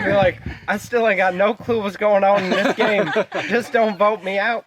You're like, I still ain't got no clue what's going on in this game. Just don't vote me out.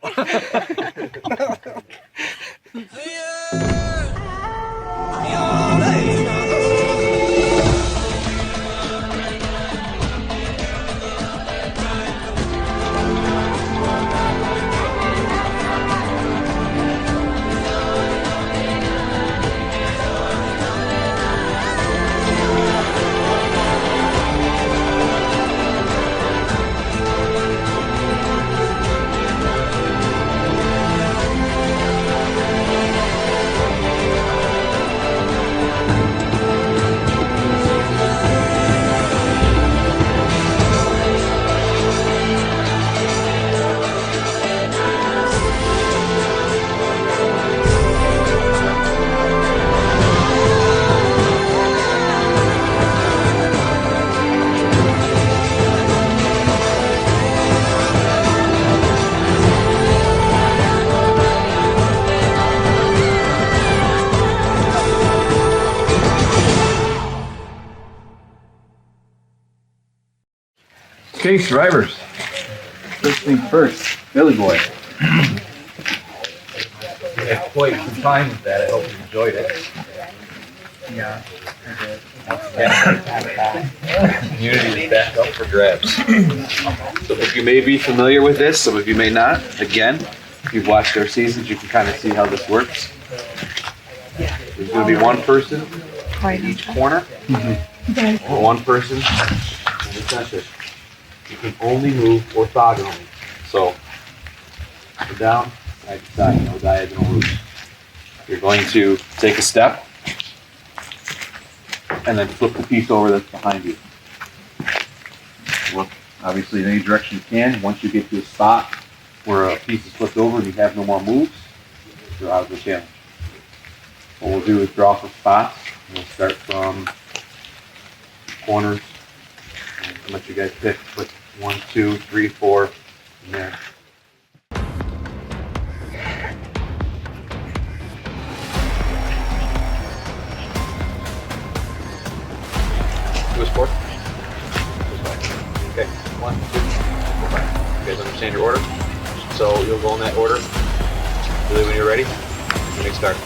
Okay, survivors. First things first, Billy Boy. I had quite some time with that. I hope you enjoyed it. Yeah, I did. Community is back up for grabs. Some of you may be familiar with this, some of you may not. Again, if you've watched our seasons, you can kind of see how this works. There's going to be one person in each corner, or one person in the center. You can only move orthogonally. So, up and down, side to side, no diagonal moves. You're going to take a step, and then flip the piece over that's behind you. Look, obviously, in any direction you can. Once you get to a spot where a piece is flipped over and you have no more moves, you're out of the challenge. What we'll do is draw for spots. We'll start from corners. I'll let you guys pick. Put 1, 2, 3, 4 in there. Do a sport. Okay, 1, 2, 3, 4, 5. You guys understand your order? So you'll go in that order. Really, when you're ready, you may start.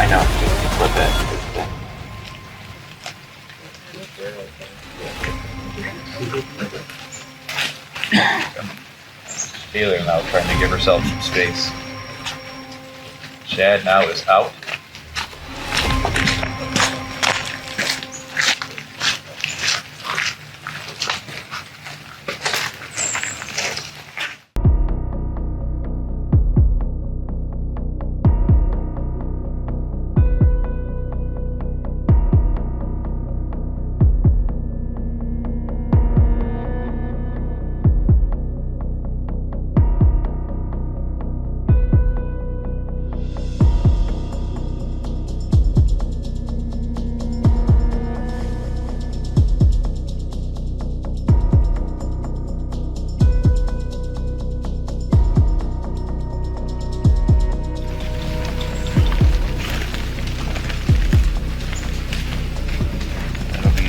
I know, just flip that. Taylor now trying to give herself some space. Chad now is out.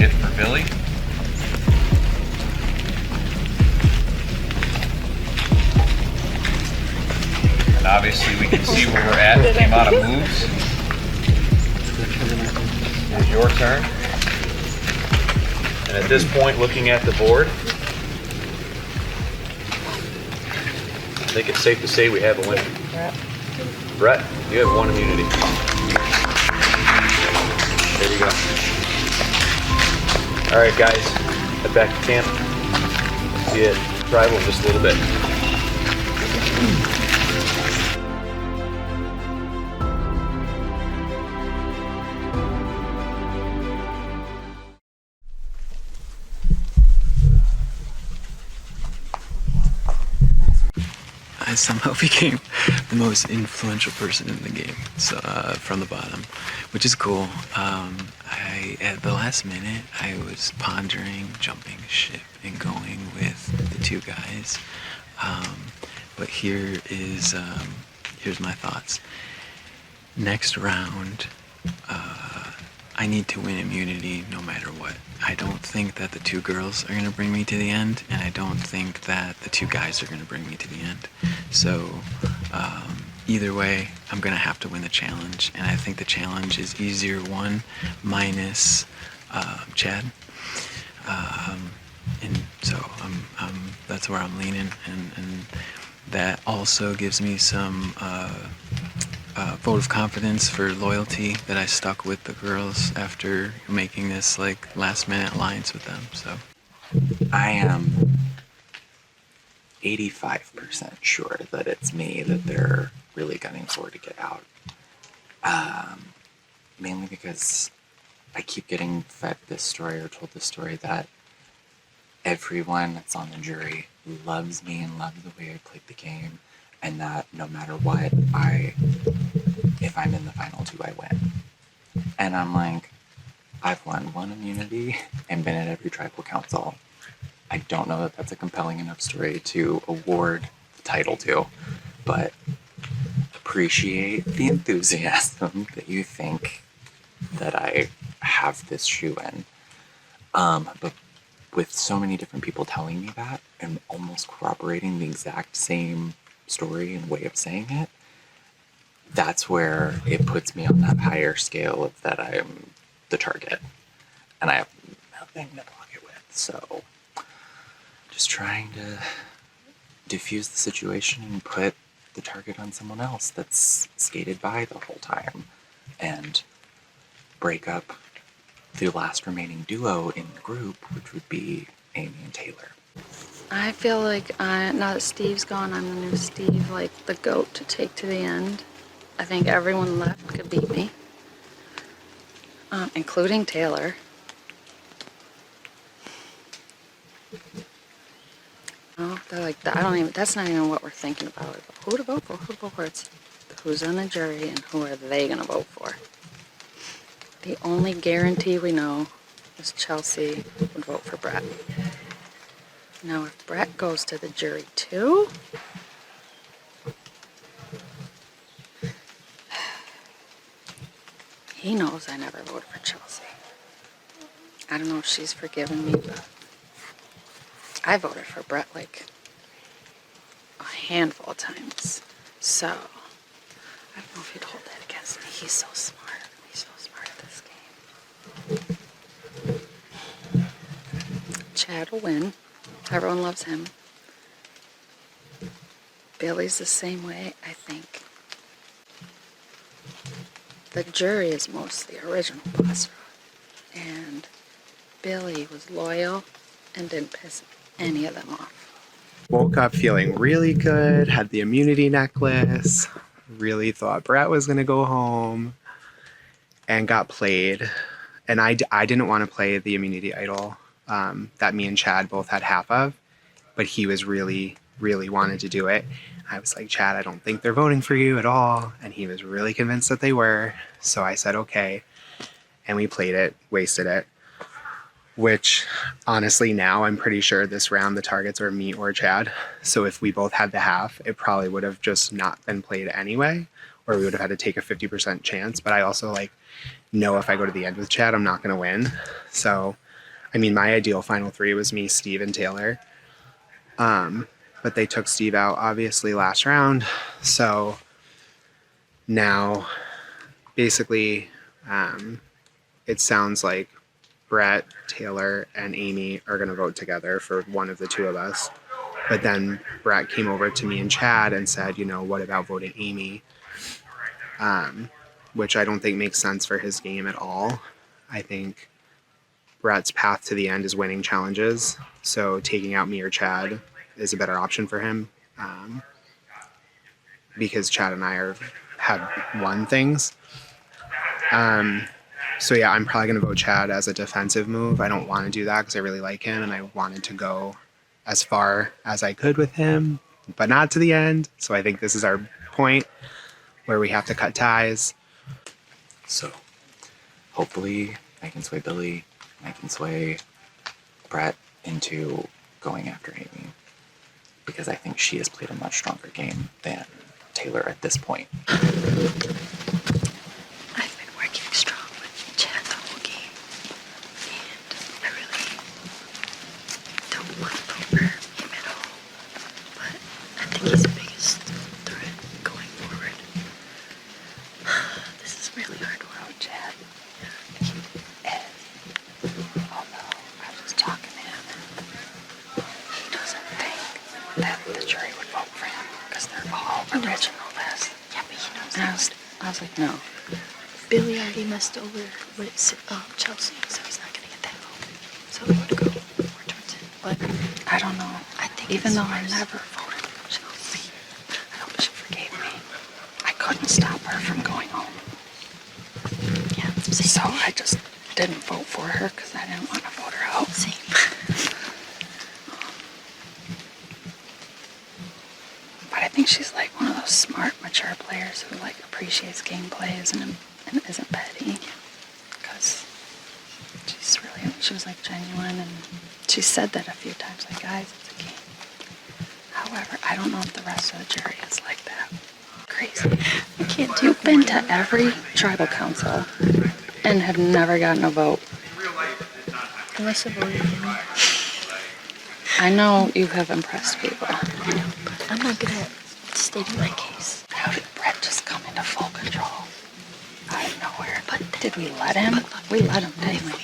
Hit for Billy. And obviously we can see where we're at with the amount of moves. It's your turn. And at this point, looking at the board, I think it's safe to say we have a winner. Brett, you have 1 immunity. There you go. All right, guys, head back to camp. See you at tribal in just a little bit. I somehow became the most influential person in the game, so from the bottom, which is cool. At the last minute, I was pondering jumping ship and going with the 2 guys, but here's my thoughts. Next round, I need to win immunity no matter what. I don't think that the 2 girls are going to bring me to the end, and I don't think that the 2 guys are going to bring me to the end. So either way, I'm going to have to win the challenge, and I think the challenge is easier 1 minus Chad. And so that's where I'm leaning, and that also gives me some vote of confidence for loyalty that I stuck with the girls after making this like last minute alliance with them. So I am 85% sure that it's me that they're really gunning for to get out. Mainly because I keep getting fed this story or told this story that everyone that's on the jury loves me and loves the way I played the game, and that no matter what, if I'm in the final 2, I win. And I'm like, I've won 1 immunity and been at every tribal council. I don't know that that's a compelling enough story to award the title to, but appreciate the enthusiasm that you think that I have this shoe in. But with so many different people telling me that and almost corroborating the exact same story and way of saying it, that's where it puts me on that higher scale of that I'm the target and I have nothing to block it with. So just trying to diffuse the situation and put the target on someone else that's skated by the whole time and break up the last remaining duo in the group, which would be Amy and Taylor. I feel like now that Steve's gone, I'm the new Steve, like the goat to take to the end. I think everyone left could beat me, including Taylor. Oh, they're like, I don't even, that's not even what we're thinking about. Who to vote for, who to vote for. It's who's on the jury and who are they going to vote for. The only guarantee we know is Chelsea would vote for Brett. Now, if Brett goes to the jury too, he knows I never voted for Chelsea. I don't know if she's forgiven me, but I voted for Brett like a handful of times. So, I don't know if he'd hold that against me. He's so smart. He's so smart at this game. Chad will win. Everyone loves him. Billy's the same way, I think. The jury is mostly original boss rules, and Billy was loyal and didn't piss any of them off. Woke up feeling really good, had the immunity necklace, really thought Brett was going to go home, and got played. And I didn't want to play the immunity idol that me and Chad both had half of, but he was really wanted to do it. I was like, Chad, I don't think they're voting for you at all. And he was really convinced that they were. So I said, okay. And we played it, wasted it. Which, honestly, now I'm pretty sure this round the targets are me or Chad. So if we both had the half, it probably would have just not been played anyway, or we would have had to take a 50% chance. But I also know if I go to the end with Chad, I'm not going to win. So, I mean, my ideal final 3 was me, Steve, and Taylor. But they took Steve out, obviously, last round. So now, basically, it sounds like Brett, Taylor, and Amy are going to vote together for one of the 2 of us. But then Brett came over to me and Chad and said, what about voting Amy? Which I don't think makes sense for his game at all. I think Brett's path to the end is winning challenges. So taking out me or Chad is a better option for him. Because Chad and I have won things. So yeah, I'm probably going to vote Chad as a defensive move. I don't want to do that because I really like him and I wanted to go as far as I could with him, but not to the end. So I think this is our point where we have to cut ties. So hopefully I can sway Billy and I can sway Brett into going after Amy, because I think she has played a much stronger game than Taylor at this point. I've been working strong with Chad the whole game, and I really don't want to vote for him at all, but I think he's the biggest threat going forward. This is really hard work. Oh, Chad. Ed. Oh no, I was talking to him. He doesn't think that the jury would vote for him because they're all original list. Yeah, but he knows And that. I was like, no. Billy already messed over with Chelsea, so he's not going to get that vote. So we would go more towards it. But I don't know. I think Even it's though I worse. never voted for Chelsea, I hope she forgave me. I couldn't stop her from going home. Yeah, So I just didn't vote for her because I didn't want to vote her out. Same. But I think she's like one of those smart, mature players who like appreciates gameplay and isn't petty. Because she was like genuine, and she said that a few times, like, guys, it's a game. However, I don't know if the rest of the jury is like that. Crazy. I can't do You've been to every tribal council and have never gotten a vote. unless I voted him. I know you have impressed people. I know, but I'm not good at stating my case. How did Brett just come into full control out of nowhere? But Did we let him? But look, We let him, didn't if we?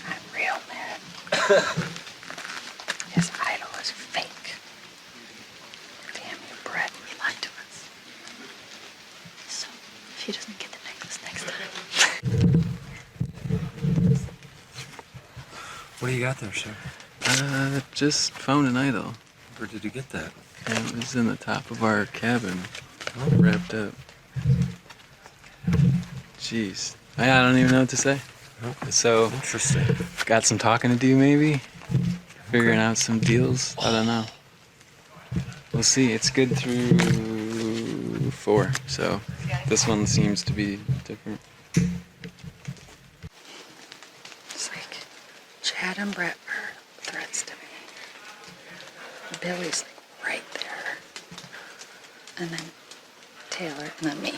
I'm real mad. His idol is fake. Damn you, Brett. He lied to us. So if he doesn't get the necklace next time. What do you got there, sir? Just found an idol. Where did you get that? It was in the top of our cabin, wrapped up. Jeez, I don't even know what to say. So, Interesting. got some talking to do, maybe. Figuring out some deals. I don't know. We'll see. It's good through 4, so this one seems to be different. It's like Chad and Brett are threats to me. Billy's like right there. And then Taylor, and then me.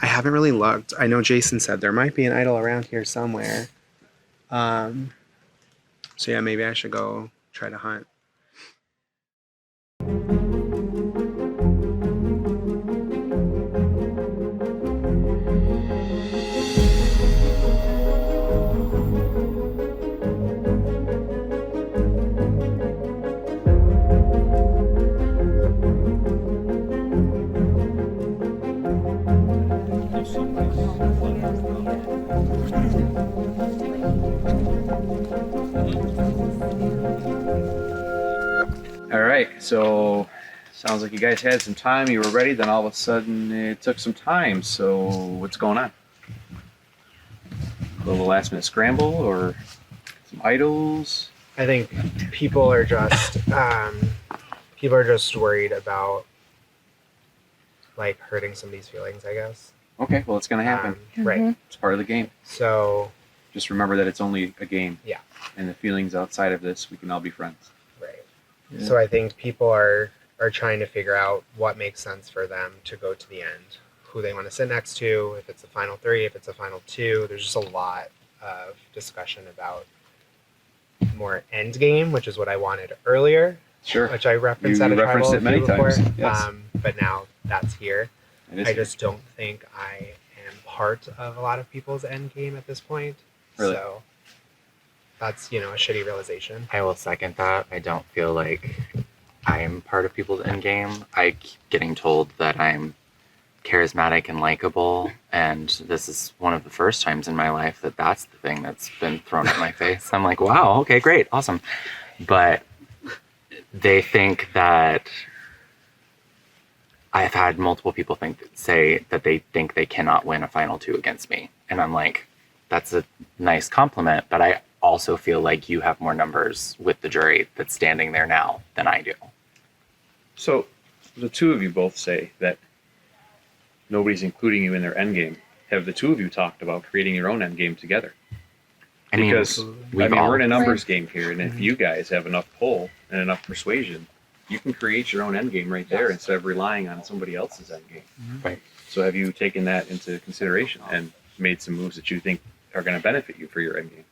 I haven't really looked. I know Jason said there might be an idol around here somewhere. So yeah, maybe I should go try to hunt. All right, so sounds like you guys had some time. You were ready. Then all of a sudden, it took some time. So what's going on? A little last minute scramble or some idols? I think people are just worried about like hurting somebody's feelings, I guess. Okay, well, it's gonna happen. Right. It's part of the game. So Just remember that it's only a game. Yeah. And the feelings outside of this, we can all be friends. right. Yeah. So I think people are trying to figure out what makes sense for them to go to the end, who they want to sit next to, if it's a final 3, if it's a final 2. There's just a lot of discussion about more end game, which is what I wanted earlier, Sure. which I referenced You at a referenced tribal it many before. times, yes. But now that's here. It is I just don't think I am part of a lot of people's end game at this point. Really? So that's, a shitty realization. I will second that. I don't feel like I'm part of people's endgame. I keep getting told that I'm charismatic and likable, and this is one of the first times in my life that that's the thing that's been thrown at my face. I'm like, wow, okay, great, awesome. But they think that I've had multiple people say that they think they cannot win a final two against me. And I'm like, that's a nice compliment, but I also feel like you have more numbers with the jury that's standing there now than I do. So the two of you both say that nobody's including you in their end game. Have the two of you talked about creating your own end game together? I mean, Because we've we're in a all- numbers game here, and if you guys have enough pull and enough persuasion, you can create your own end game right there instead of relying on somebody else's end game. Right. So have you taken that into consideration and made some moves that you think are going to benefit you for your end game?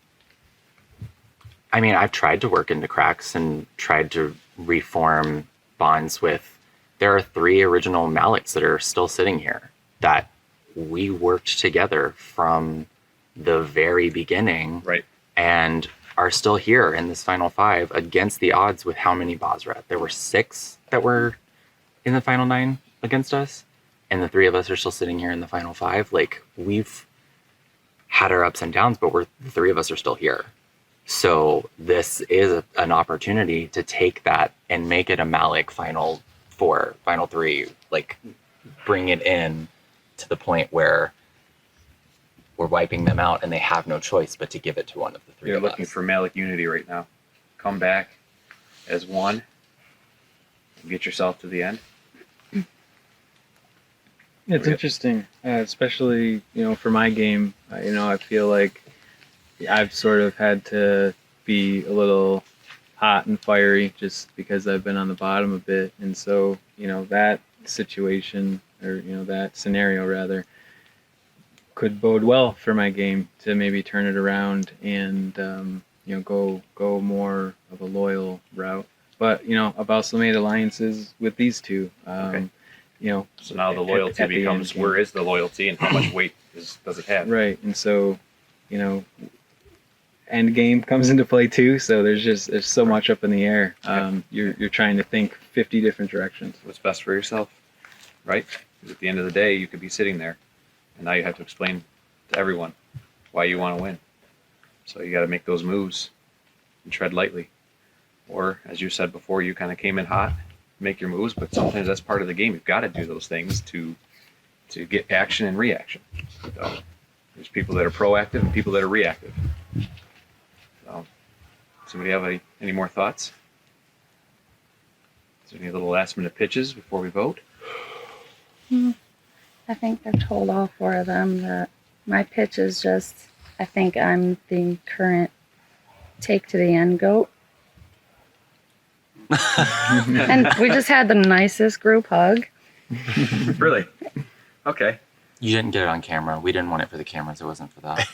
I mean, I've tried to work into cracks and tried to reform bonds with. There are 3 original Maliks that are still sitting here that we worked together from the very beginning, Right. and are still here in this final 5 against the odds with how many Basra? There were 6 that were in the final 9 against us, and the 3 of us are still sitting here in the final 5. Like, we've had our ups and downs, but the 3 of us are still here. So this is an opportunity to take that and make it a Malik final 4, final 3, like bring it in to the point where we're wiping them out and they have no choice but to give it to one of the 3 You're of looking us. for Malik unity right now. Come back as one and get yourself to the end. It's interesting, especially for my game. I feel like I've sort of had to be a little hot and fiery just because I've been on the bottom a bit, and so that situation or that scenario rather could bode well for my game to maybe turn it around and go more of a loyal route. But I've also made alliances with these two. Okay. So now the loyalty at the becomes, end game. where is the loyalty and how much weight does it have? Right, and so end game comes into play too. So there's so much up in the air. You're trying to think 50 different directions. What's best for yourself, right? Because at the end of the day, you could be sitting there, and now you have to explain to everyone why you want to win. So you got to make those moves and tread lightly. Or, as you said before, you kind of came in hot, make your moves, but sometimes that's part of the game. You've got to do those things to get action and reaction. So there's people that are proactive and people that are reactive. So, somebody have any more thoughts? Is there any little last minute pitches before we vote? I think I've told all 4 of them that my pitch is just, I think I'm the current take to the end goat. And we just had the nicest group hug. Really? Okay. You didn't get it on camera. We didn't want it for the cameras. It wasn't for that.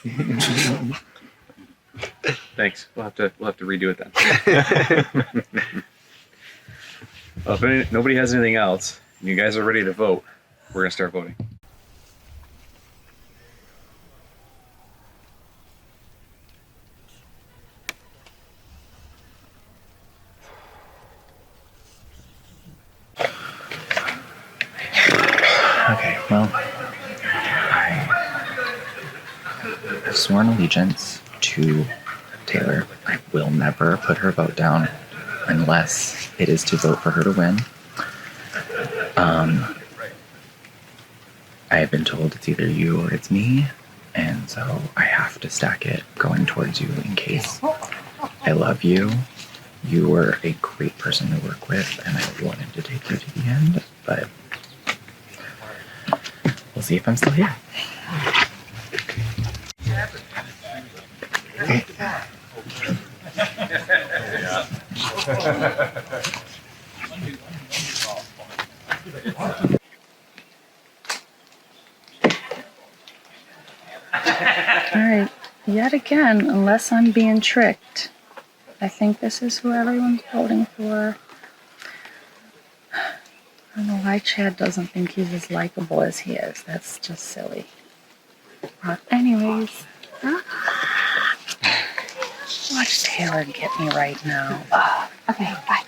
Thanks. We'll have to redo it then. Well, if nobody has anything else, and you guys are ready to vote, we're gonna start voting. Okay, well, I have sworn allegiance to Taylor. I will never put her vote down unless it is to vote for her to win. I have been told it's either you or it's me, and so I have to stack it going towards you in case. I love you. You were a great person to work with, and I wanted to take you to the end, but we'll see if I'm still here. All right, yet again, unless I'm being tricked, I think this is who everyone's voting for. I don't know why Chad doesn't think he's as likable as he is. That's just silly. But anyways, Watch Taylor get me right now. Ugh. Okay, bye.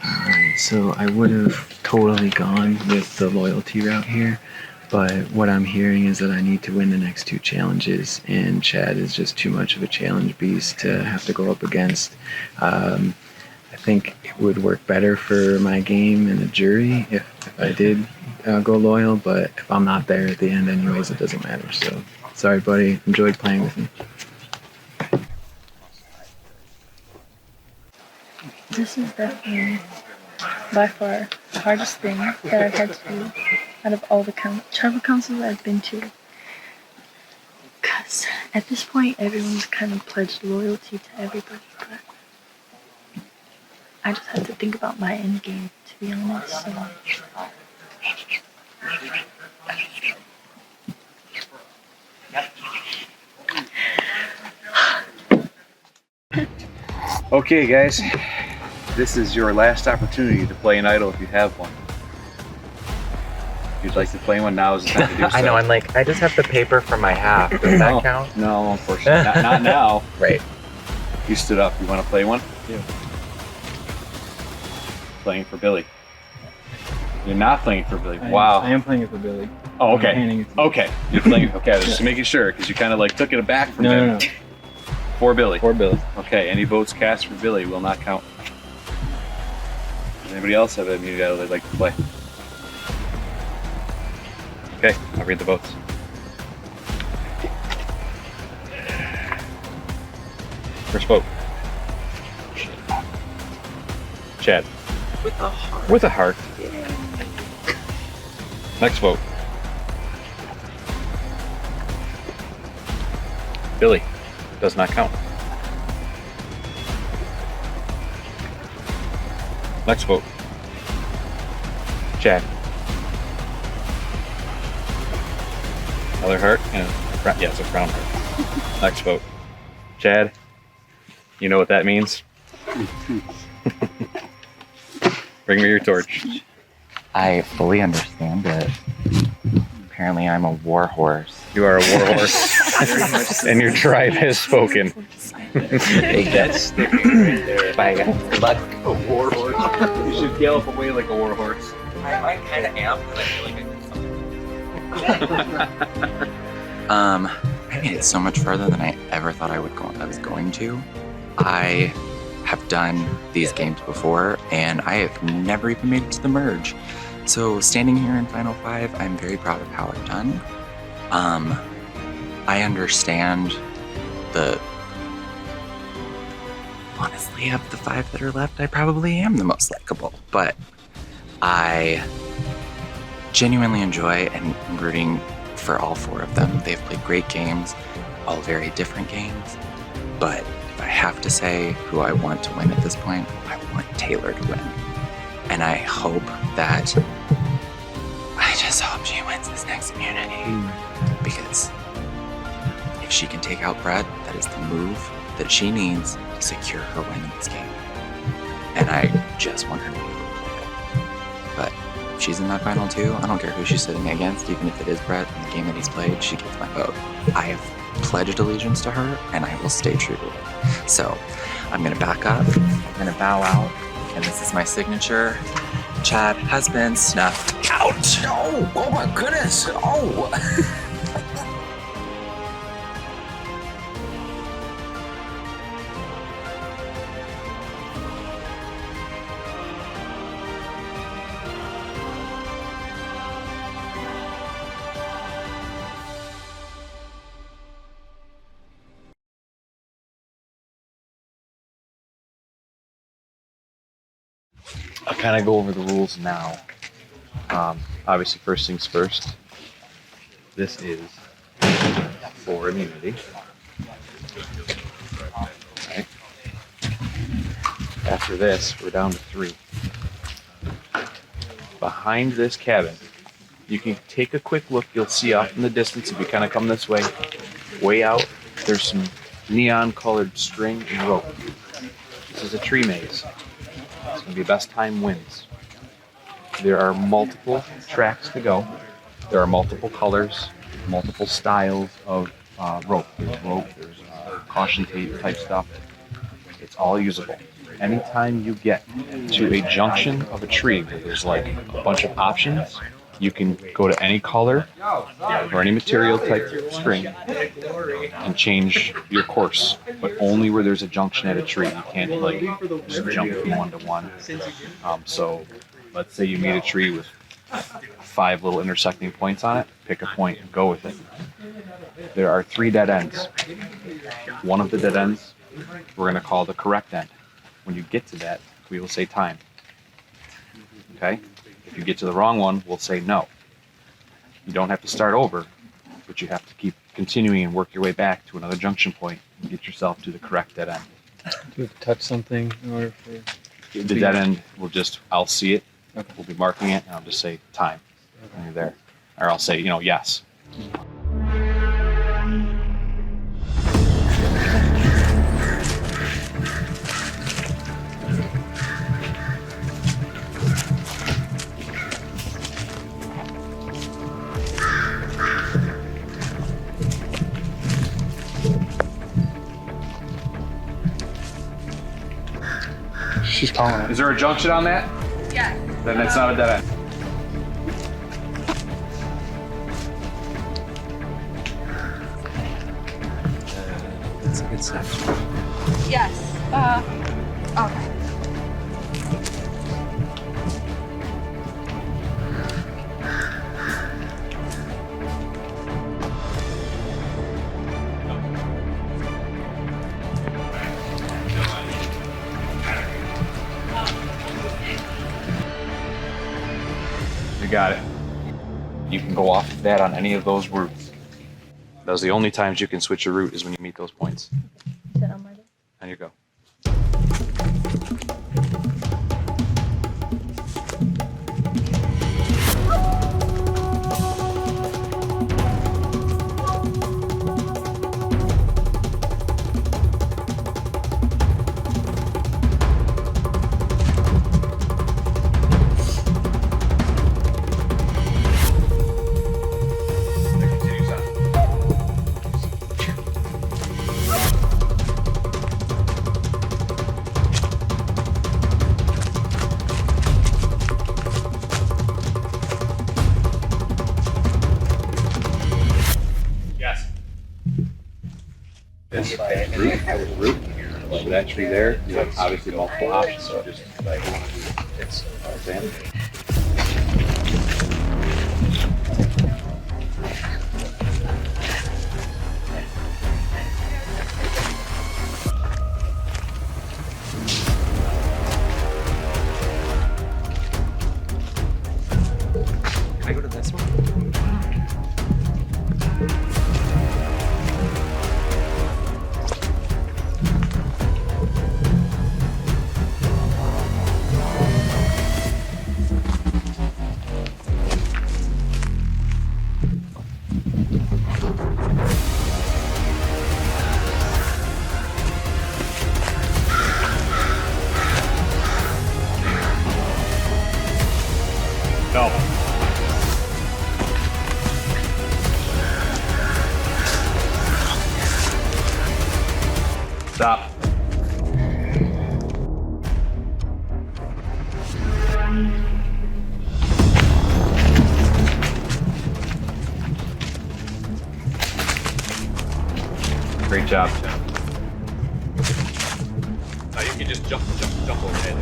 Alright, so I would have totally gone with the loyalty route here, but what I'm hearing is that I need to win the next two challenges, and Chad is just too much of a challenge beast to have to go up against. I think it would work better for my game and the jury if I did go loyal, but if I'm not there at the end anyways, it doesn't matter. So, sorry buddy, enjoyed playing with me. This is definitely by far the hardest thing that I've had to do out of all the tribal councils I've been to. Because at this point, everyone's kind of pledged loyalty to everybody, but I just have to think about my end game, to be honest. So. Okay, guys, this is your last opportunity to play an idol if you have one. If you'd like to play one, now is the time to do so. I know, I'm like, I just have the paper for my half. Does that count? No, unfortunately. Not now. Right. You stood up. You want to play one? Yeah. Playing for Billy. You're not playing for Billy. Wow. I am playing it for Billy. Oh, I'm okay. handing it to Okay. You're playing. Okay, I was just making sure because you kind of like took it back from him. No. For Billy. For Billy. Okay. Any votes cast for Billy will not count. Does anybody else have an immunity idol they'd like to play? Okay. I'll read the votes. First vote. Chad. With a heart. With a heart. Next vote. Billy. Does not count. Next vote. Chad. Another heart and yeah, it's a crown heart. Next vote. Chad. You know what that means? Bring me your torch. I fully understand it. Apparently, I'm a war horse. You are a war horse, and your tribe has spoken. That's right there. Bye, guys. Good luck. A war horse. You should gallop away like a war horse. I kind of am, because I feel like I did something. I made it so much further than I ever thought I was going to. I have done these games before, and I have never even made it to the merge. So standing here in Final Five, I'm very proud of how I've done. I understand honestly, of the five that are left, I probably am the most likable, but I genuinely enjoy and rooting for all four of them. They've played great games, all very different games, but if I have to say who I want to win at this point, I want Taylor to win. And I hope I just hope she wins this next immunity. Because if she can take out Brett, that is the move that she needs to secure her win in this game. And I just want her to be able to play it. But if she's in that final two, I don't care who she's sitting against, even if it is Brett in the game that he's played, she gets my vote. I have pledged allegiance to her, and I will stay true to it. So I'm gonna back up, I'm gonna bow out, and this is my signature. Chad has been snuffed out. No! Oh my goodness! Oh! I'll kind of go over the rules now. Obviously, first things first. This is for immunity. Okay. After this, we're down to 3. Behind this cabin, you can take a quick look. You'll see off in the distance, if you kind of come this way, way out, there's some neon-colored string and rope. This is a tree maze. It's going to be best time wins. there are multiple tracks to go. There are multiple colors, multiple styles of rope. There's rope, there's caution tape type stuff. It's all usable. Anytime you get to a junction of a tree where there's like a bunch of options, you can go to any color or any material type string and change your course, but only where there's a junction at a tree. You can't like just jump from one to one. So let's say you meet a tree with 5 little intersecting points on it, pick a point and go with it. There are 3 dead ends. One of the dead ends we're going to call the correct end. When you get to that, we will say time. Okay? If you get to the wrong one, we'll say no. You don't have to start over, but you have to keep continuing and work your way back to another junction point and get yourself to the correct dead end. Do you have to touch something in order for The dead end will just, I'll see it, we'll be marking it, and I'll just say time when you're there. Or I'll say, yes. She's calling it. Is there a junction on that? Yeah. Then it's not a dead end. That's a good section. Yes. Okay. You got it. You can go off of that on any of those routes. Those are the only times you can switch a route is when you meet those points. And you go. Route. So that tree there, you have obviously multiple options. So just like it's example. Can I go to this one? No. Stop. Great job. Now you can just jump over there.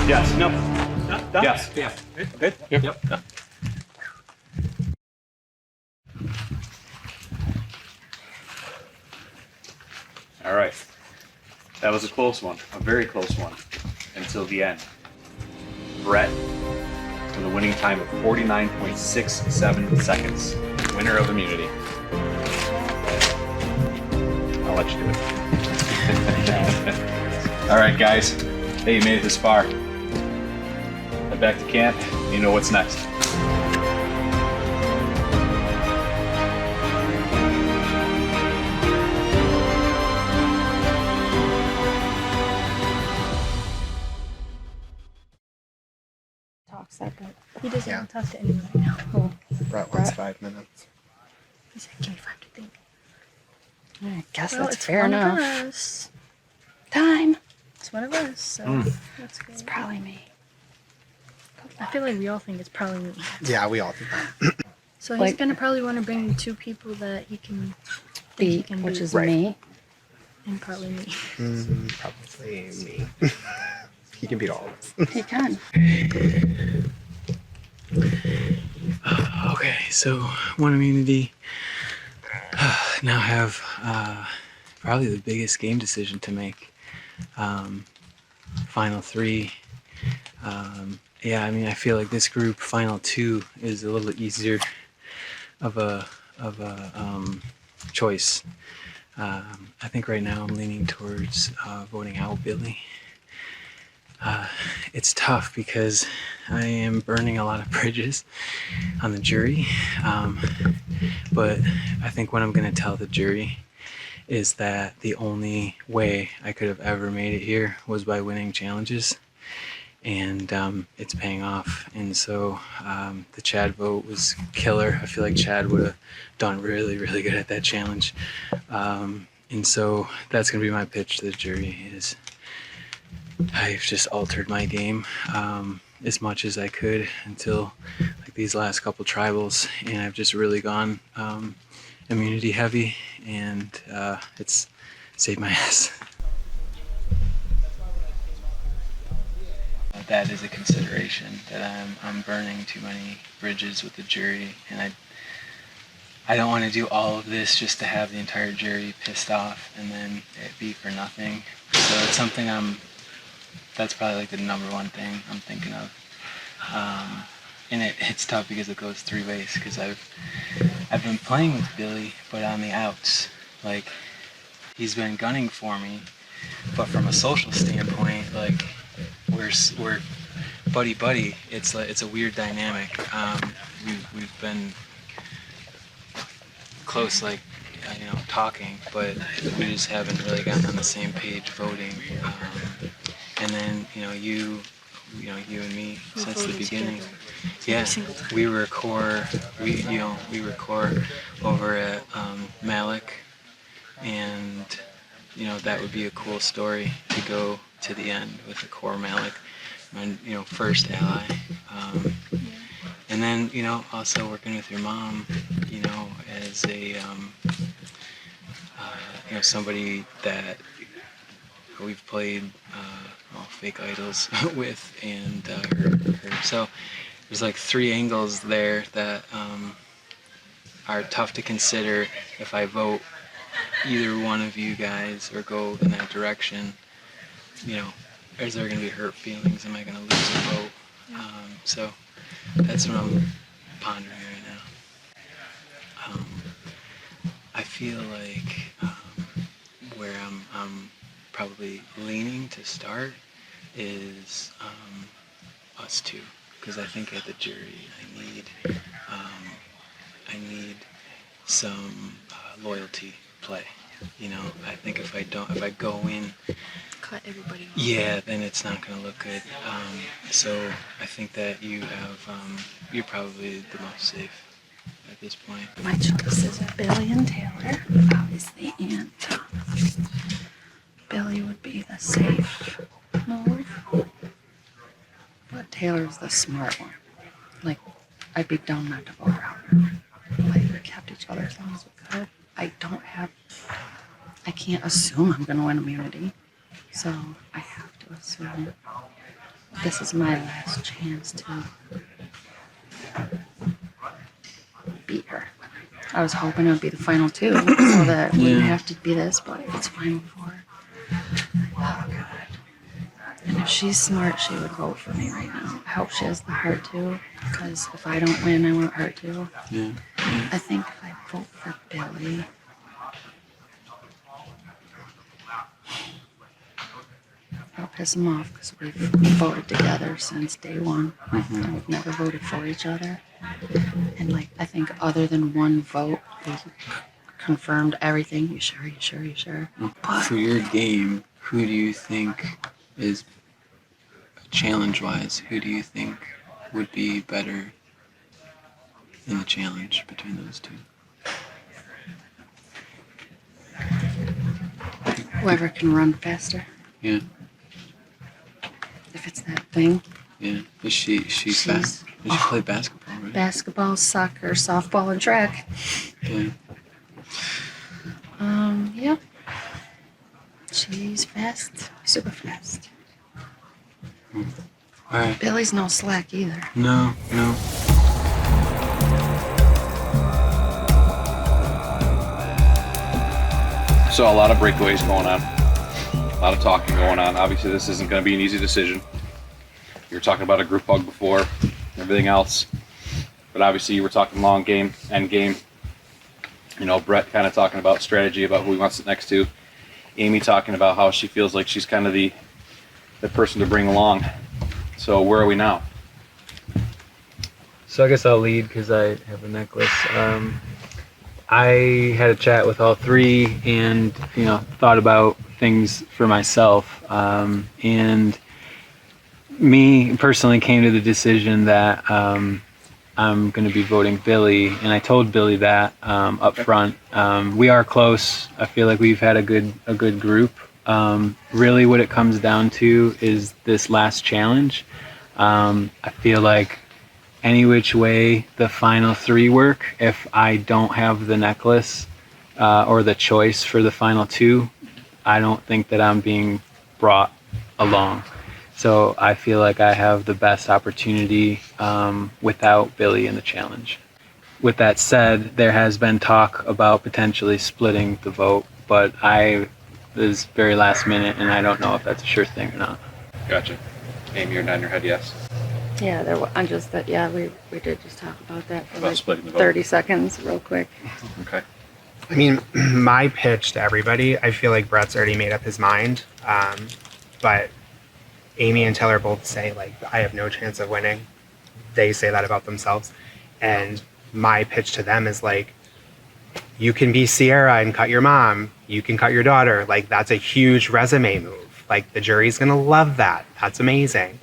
Yes. No. Yes. Yeah. Good? Yep. All right. That was a close one, a very close one, until the end. Brett, with a winning time of 49.67 seconds. Winner of immunity. I'll let you do it. All right, guys. Hey, you made it this far. Head back to camp. You know what's next. Talks that, but he doesn't Yeah. want to talk to anyone right now. Oh, Brett wants 5 minutes. he said, "Give me 5 to think." I guess Well, that's it's fair one enough. of us. Time. It's one of us, so Hmm. that's good. It's probably me. I feel like we all think it's probably me. Yeah, we all do that. So he's Like- gonna probably want to bring 2 people that he can think he Beat, can which beat, is Right. me. and probably me. Probably me. He can beat all of us. He can. Okay, so one immunity. Now have probably the biggest game decision to make. Final 3. Yeah, I mean, I feel like this group, final 2, is a little easier of a choice. I think right now I'm leaning towards voting out Billy. It's tough because I am burning a lot of bridges on the jury, but I think what I'm going to tell the jury is that the only way I could have ever made it here was by winning challenges, and it's paying off. And so the Chad vote was killer. I feel like Chad would have done really, really good at that challenge. And so that's going to be my pitch to the jury is I've just altered my game as much as I could until like these last couple tribals, and I've just really gone immunity heavy, and it's saved my ass. That is a consideration, that I'm burning too many bridges with the jury, and I don't want to do all of this just to have the entire jury pissed off and then it be for nothing. So it's something that's probably like the number one thing I'm thinking of. And it's tough because it goes 3 ways, because I've been playing with Billy, but on the outs. Like, he's been gunning for me, but from a social standpoint, like, we're buddy. It's a weird dynamic. We've been close, like, talking, but we just haven't really gotten on the same page voting. And then you and me since the beginning. Yeah, we were core. We were core over at Malik, and that would be a cool story to go to the end with the core Malik, and first ally. And then also working with your mom, as a somebody that we've played Fake Idols with, and her. So there's like 3 angles there that are tough to consider if I vote either one of you guys or go in that direction. Is there going to be hurt feelings? Am I going to lose a vote? So that's what I'm pondering right now. I feel like where I'm probably leaning to start is us 2, because I think at the jury I need some loyalty play. I think if I go in, Cut everybody off. yeah, then it's not going to look good. So I think that you're probably the most safe at this point. My choices are Billy and Taylor, obviously, and Billy would be the safe mode, but Taylor's the smart one. Like, I'd be dumb not to vote her out. Like, we kept each other as long as we could. I can't assume I'm going to win immunity, so I have to assume this is my last chance to beat her. I was hoping it would be the final 2 so that it wouldn't have to be this, but it's final 4. If she's smart, she would vote for me right now. I hope she has the heart to, because if I don't win, I want her to. Yeah. I think if I vote for Billy, I'll piss him off because we've voted together since day one. And we've never voted for each other. And like, I think other than one vote, we confirmed everything. You sure? You sure? You sure? But For your game, who do you think is challenge-wise? Who do you think would be better in the challenge between those two? whoever can run faster, Yeah. if it's that thing. Yeah. Is she's fast? Does she play basketball, right? Basketball, soccer, softball, and track. Yeah. Yeah. She's fast, super fast. All right. Billy's no slack either. No. So a lot of breakaways going on, a lot of talking going on. Obviously, this isn't going to be an easy decision. You were talking about a group hug before, everything else. But obviously, you were talking long game, end game. You know, Brett kind of talking about strategy, about who he wants to sit next to. Amy talking about how she feels like she's kind of the person to bring along. So where are we now? So I guess I'll lead because I have a necklace. I had a chat with all three and, thought about things for myself. And me personally came to the decision that I'm going to be voting Billy. And I told Billy that up front. We are close. I feel like we've had a good group. Really what it comes down to is this last challenge. I feel like any which way the final three work, if I don't have the necklace or the choice for the final two, I don't think that I'm being brought along. So I feel like I have the best opportunity without Billy in the challenge. With that said, there has been talk about potentially splitting the vote, but it was very last minute and I don't know if that's a sure thing or not. Gotcha. Amy, you're nodding your head yes. Yeah, we did just talk about that for About like splitting the vote. 30 seconds, real quick. Okay. I mean, my pitch to everybody, I feel like Brett's already made up his mind. But Amy and Taylor both say, like, I have no chance of winning. They say that about themselves. And my pitch to them is like, you can be Sierra and cut your mom. You can cut your daughter. Like, that's a huge resume move. Like, the jury's going to love that. That's amazing.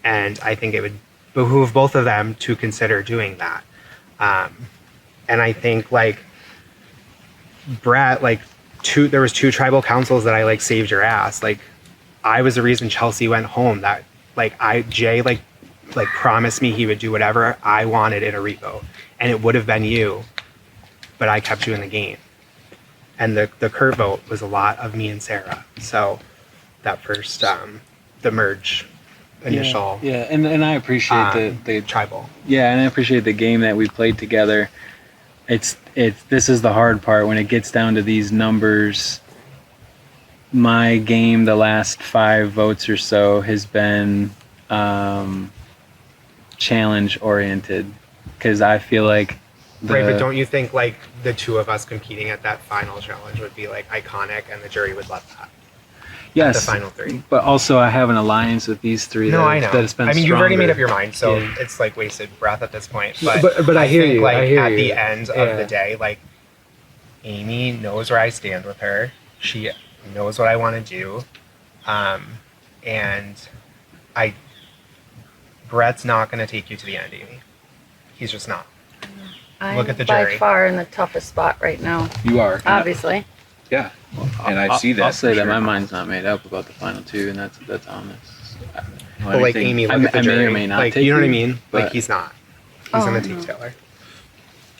And I think it would behoove both of them to consider doing that. And I think, like, Brett, like, there was 2 tribal councils that I, like, saved your ass. Like, I was the reason Chelsea went home. That, like, Jay promised me he would do whatever I wanted in a revote. And it would have been you, but I kept you in the game. And the Kurt vote was a lot of me and Sarah. So that first, the merge initial. Yeah, and I appreciate the tribal. Yeah, and I appreciate the game that we played together. This is the hard part when it gets down to these numbers. My game, the last 5 votes or so, has been challenge oriented because I feel like Right, but don't you think like the 2 of us competing at that final challenge would be like iconic and the jury would love that? Yes, the final 3. But also I have an alliance with these 3. No, I know. That has been I mean, you've already stronger. made up your mind, so Yeah. it's like wasted breath at this point. But I hear think, you. Like I hear at you. the end of the day, like Amy knows where I stand with her. She knows what I want to do, and Brett's not going to take you to the end, Amy. He's just not. I'm Look at the by jury. far in the toughest spot right now, You are. obviously. Yeah. And I see that. I'll say for that sure. my mind's not made up about the final 2, and that's honest. But like Amy, look at the I may jury. or may not like take you know what I you, mean? but- Like he's not. He's Oh, in the I know. detailer.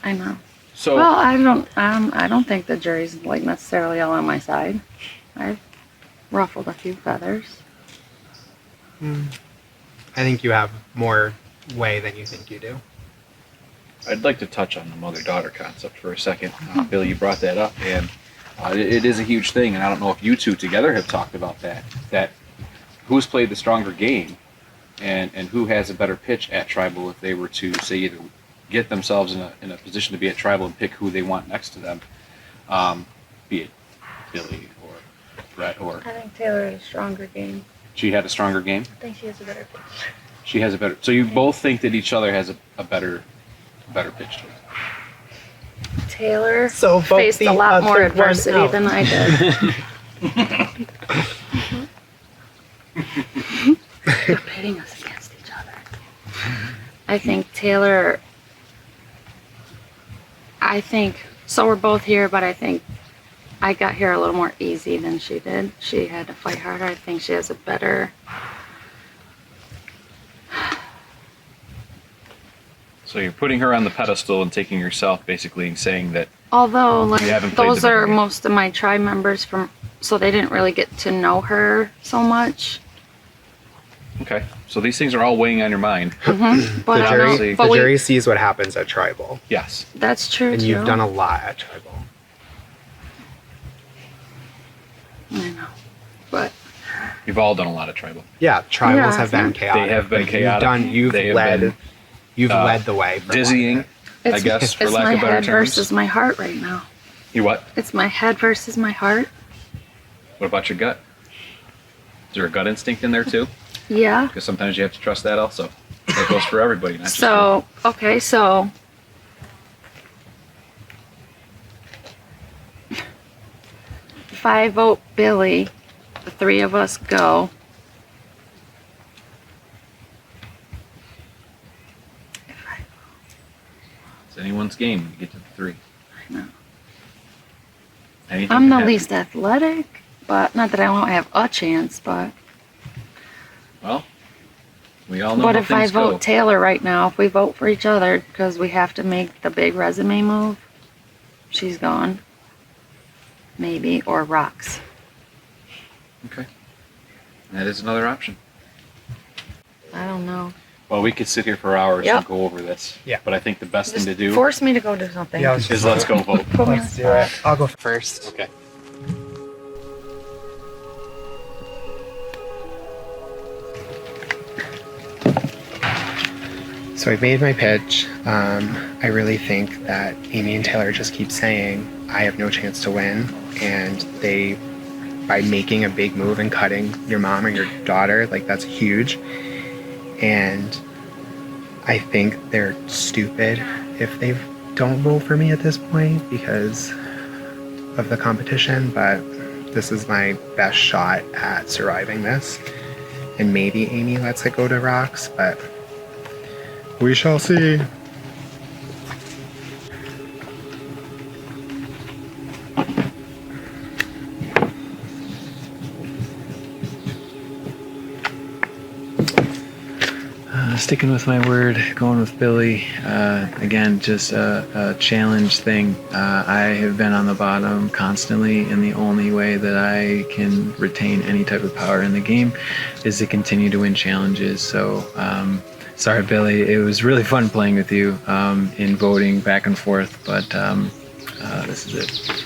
I know. So Well, I don't think the jury's like necessarily all on my side. I've ruffled a few feathers. I think you have more way than you think you do. I'd like to touch on the mother-daughter concept for a second. Billy, you brought that up, and it is a huge thing, and I don't know if you two together have talked about that. That who's played the stronger game, and who has a better pitch at tribal if they were to say either get themselves in a position to be at tribal and pick who they want next to them, be it Billy or Brett or I think Taylor had a stronger game. she had a stronger game. I think she has a better pitch. She has a better. So you both think that each other has a better pitch to it. Taylor So vote faced the a lot more other one adversity out. than I did. They're pitting us against each other. I think Taylor. So we're both here, but I think I got here a little more easy than she did. She had to fight harder. I think she has a better. So you're putting her on the pedestal and taking yourself basically and saying that Although, You haven't like, played those the are game. most of my tribe members from, so they didn't really get to know her so much. okay. So these things are all weighing on your mind. But The I jury, know, the but jury sees what happens at tribal, Yes. that's true and too. you've done a lot at tribal. I know, but You've all done a lot of tribal. Yeah, tribals Yeah, have been yeah. chaotic. They have been chaotic. You've They have led. been, You've led the way. For a lot of dizzying, it. I guess, for it's lack my of better head terms. versus my heart right now. You what? It's my head versus my heart. What about your gut? Is there a gut instinct in there too? Yeah. Because sometimes you have to trust that also. That goes for everybody, not just you. So, okay, so if I vote Billy, the three of us go. It's anyone's game when you get to the 3. I know. Anything I'm can the happen. least athletic, but not that I won't have a chance, but Well, we all know what how if I things vote go. Taylor right now? If we vote for each other because we have to make the big resume move, she's gone. Maybe, or rocks. Okay. That is another option. I don't know. Well, we could sit here for hours Yep. and go over this. Yeah. But I think the best Just thing to do force me to go do something. Yeah, let's is let's go vote. Put me on Let's the do it. spot. I'll go first. Okay. So I've made my pitch. I really think that Amy and Taylor just keep saying I have no chance to win, and they, by making a big move and cutting your mom or your daughter, like that's huge. And I think they're stupid if they don't vote for me at this point because of the competition. But this is my best shot at surviving this, and maybe Amy lets it go to rocks, but. We shall see. Sticking with my word, going with Billy. Again, just a challenge thing. I have been on the bottom constantly, and the only way that I can retain any type of power in the game is to continue to win challenges. So, sorry, Billy. It was really fun playing with you in voting back and forth, but this is it.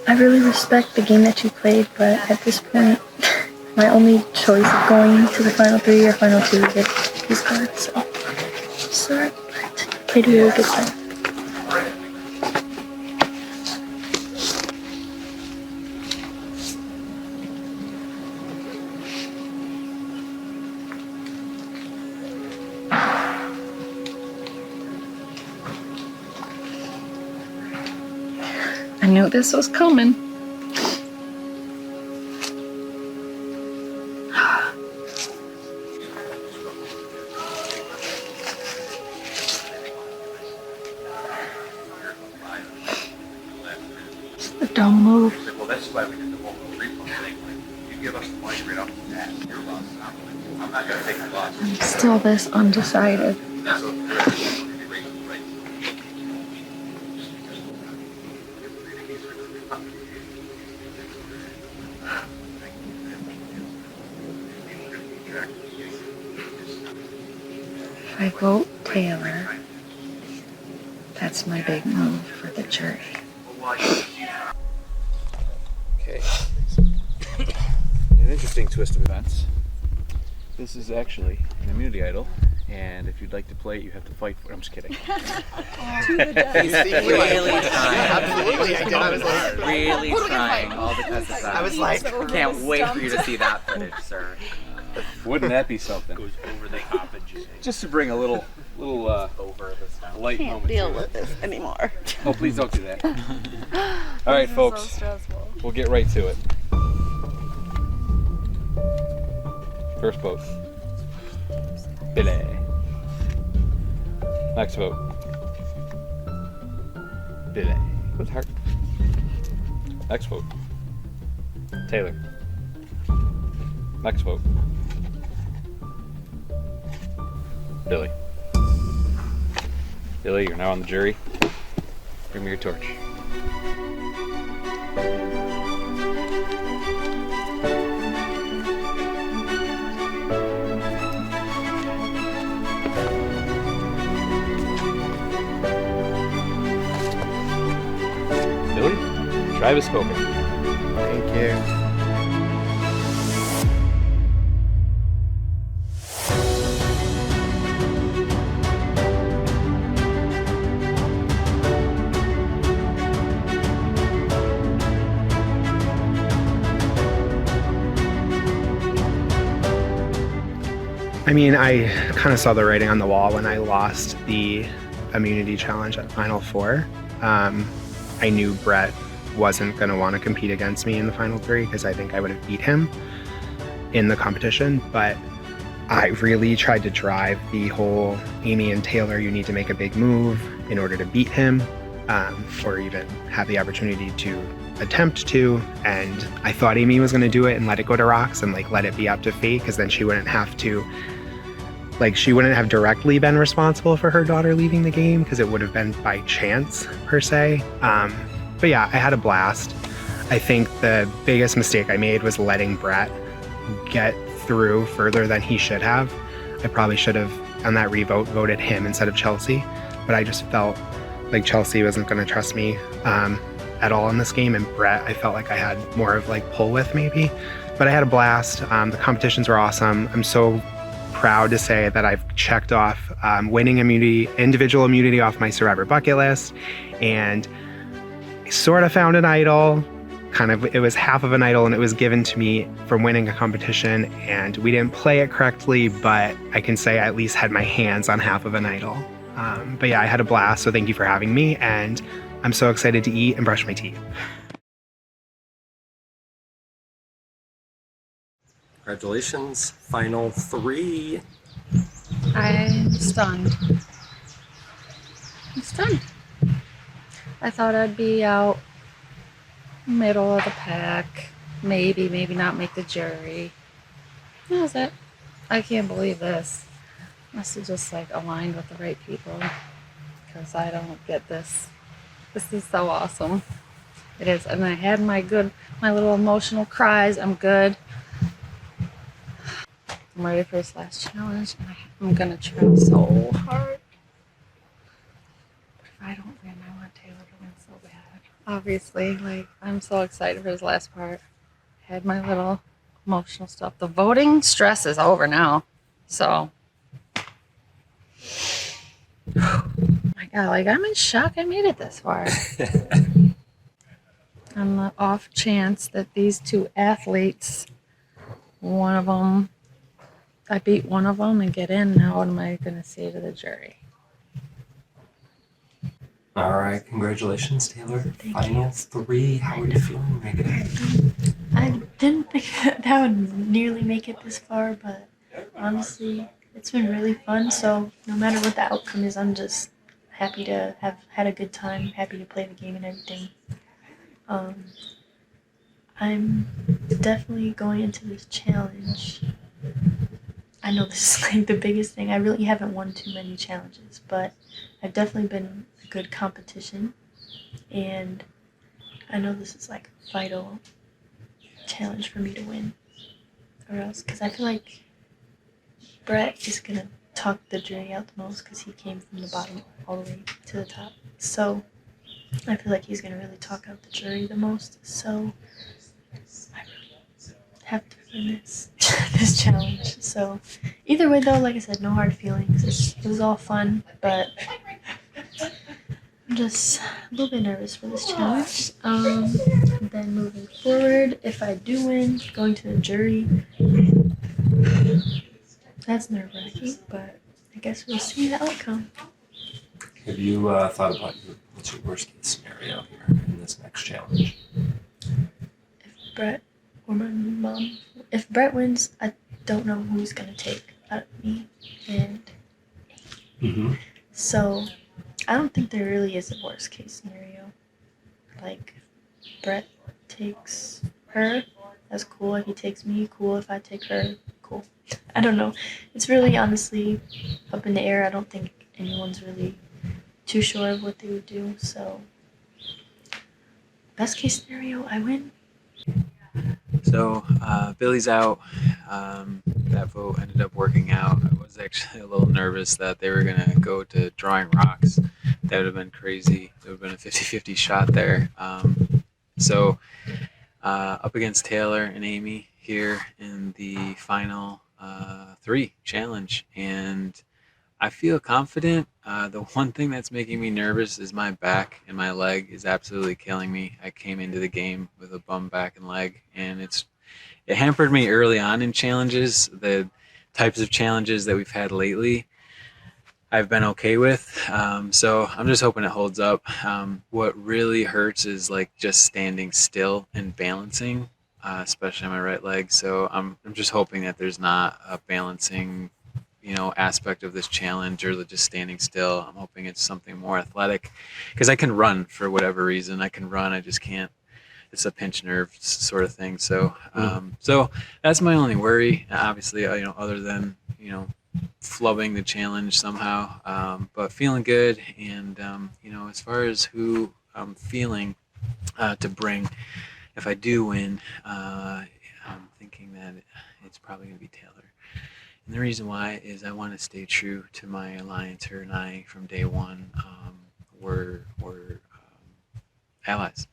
I really respect the game that you played, but at this point, my only choice of going to the final 3 or final 2 is if he's gone. So, sorry, but you played a really good game. I knew this was coming. A dumb move. Well, that's why we did the whole refund thing. You give us the money right off the bat. Your loss. I'm not going to take the loss. I'm still this undecided. If I vote Taylor, that's my big move for the jury. Okay. An interesting twist of events. This is actually an immunity idol, and if you'd like to play it, you have to fight for it. I'm just kidding. Really trying. Absolutely, I did. I was like, Really trying all because of that. I was like, Can't wait for you to see that footage, sir. Wouldn't that be something? Goes over the top and Just to bring a little Over this now. light Can't moment. deal to it. with this anymore. Oh, please don't do that. All right, folks. We'll get right to it. First vote. Billy. Next vote. Billy. With heart. Next vote. Taylor. Next vote. Billy. Billy, you're now on the jury. Bring me your torch. Billy, tribe has spoken. thank you. I mean, I kind of saw the writing on the wall when I lost the immunity challenge at Final Four. I knew Brett wasn't going to want to compete against me in the Final Three because I think I would have beat him in the competition. But I really tried to drive the whole Amy and Taylor, you need to make a big move in order to beat him, or even have the opportunity to attempt to. And I thought Amy was going to do it and let it go to rocks and like let it be up to fate, because then she wouldn't have to, like, she wouldn't have directly been responsible for her daughter leaving the game because it would have been by chance per se. But yeah, I had a blast. I think the biggest mistake I made was letting Brett get through further than he should have. I probably should have, on that revote, voted him instead of Chelsea, but I just felt like Chelsea wasn't going to trust me at all in this game, and Brett, I felt like I had more of like pull with maybe. But I had a blast. The competitions were awesome. I'm so proud to say that I've checked off winning immunity, individual immunity off my Survivor bucket list, and sort of found an idol. Kind of, it was half of an idol, and it was given to me from winning a competition, and we didn't play it correctly, but I can say I at least had my hands on half of an idol. But yeah, I had a blast, so thank you for having me, and I'm so excited to eat and brush my teeth. Congratulations, Final Three. I'm stunned. I'm stunned. I thought I'd be out middle of the pack. Maybe not make the jury. That was it. I can't believe this. Must have just like aligned with the right people, because I don't get this. This is so awesome. It is. And I had my little emotional cries. I'm good. I'm ready for this last challenge, and I'm gonna try so hard. But if I don't win, I want Taylor to win so bad. Obviously, like, I'm so excited for this last part. I had my little emotional stuff. The voting stress is over now. So, my God, like, I'm in shock I made it this far. On the off chance that these two athletes, one of them, I beat one of them and get in, now what am I going to say to the jury? All right, congratulations, Taylor. Final Three. How are you feeling, Megan? I didn't think that would nearly make it this far, but honestly, it's been really fun. So no matter what the outcome is, I'm just happy to have had a good time, happy to play the game and everything. I'm definitely going into this challenge. I know this is like the biggest thing. I really haven't won too many challenges, but I've definitely been a good competition. And I know this is like a vital challenge for me to win. Or else, because I feel like Brett is going to talked the jury out the most because he came from the bottom all the way to the top. So I feel like he's gonna really talk out the jury the most. So I really have to win this this challenge. So either way, though, like I said, no hard feelings. It was all fun, but I'm just a little bit nervous for this challenge. Then moving forward, if I do win, going to the jury, that's nerve-wracking, but I guess we'll see the outcome. Have you thought about what's your worst case scenario here in this next challenge? If Brett or my mom, if Brett wins, I don't know who's gonna take out of me and so I don't think there really is a worst case scenario. Like, if Brett takes her, that's cool. If he takes me, cool. If I take her, cool. I don't know. It's really honestly up in the air. I don't think anyone's really too sure of what they would do. So, best case scenario, I win. So Billy's out. That vote ended up working out. I was actually a little nervous that they were going to go to drawing rocks. That would have been crazy. There would have been a 50-50 shot there. So up against Taylor and Amy here in the final 3 challenge. And I feel confident. The one thing that's making me nervous is my back, and my leg is absolutely killing me. I came into the game with a bum back and leg, and it hampered me early on in challenges. The types of challenges that we've had lately, I've been okay with. So I'm just hoping it holds up. What really hurts is like just standing still and balancing, especially on my right leg. So I'm just hoping that there's not a balancing aspect of this challenge or just standing still. I'm hoping it's something more athletic because I can run for whatever reason. I can run. I just can't. It's a pinch nerve sort of thing. So, so that's my only worry. Obviously, other than flubbing the challenge somehow, but feeling good. And as far as who I'm feeling to bring, if I do win, I'm thinking that it's probably going to be Taylor. And the reason why is I want to stay true to my alliance. Her and I, from day one, were allies.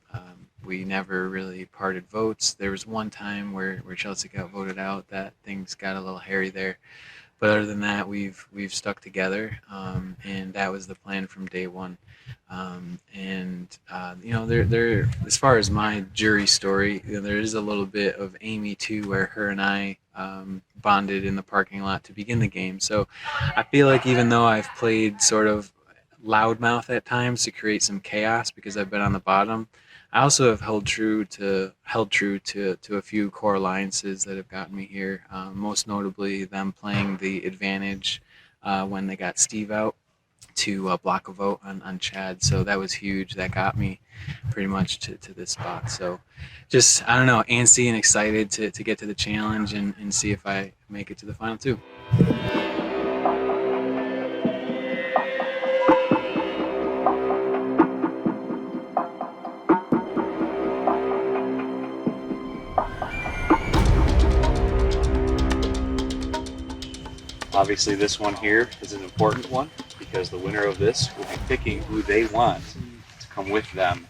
We never really parted votes. There was one time where Chelsea got voted out that things got a little hairy there. But other than that, we've stuck together, and that was the plan from day one. There as far as my jury story, there is a little bit of Amy too, where her and I bonded in the parking lot to begin the game. So I feel like even though I've played sort of loudmouth at times to create some chaos because I've been on the bottom, I also have held true to a few core alliances that have gotten me here. Most notably, them playing the advantage when they got Steve out to block a vote on Chad. So that was huge. That got me pretty much to this spot. So just, I don't know, antsy and excited to get to the challenge and see if I make it to the final 2. Obviously, this one here is an important one because the winner of this will be picking who they want to come with them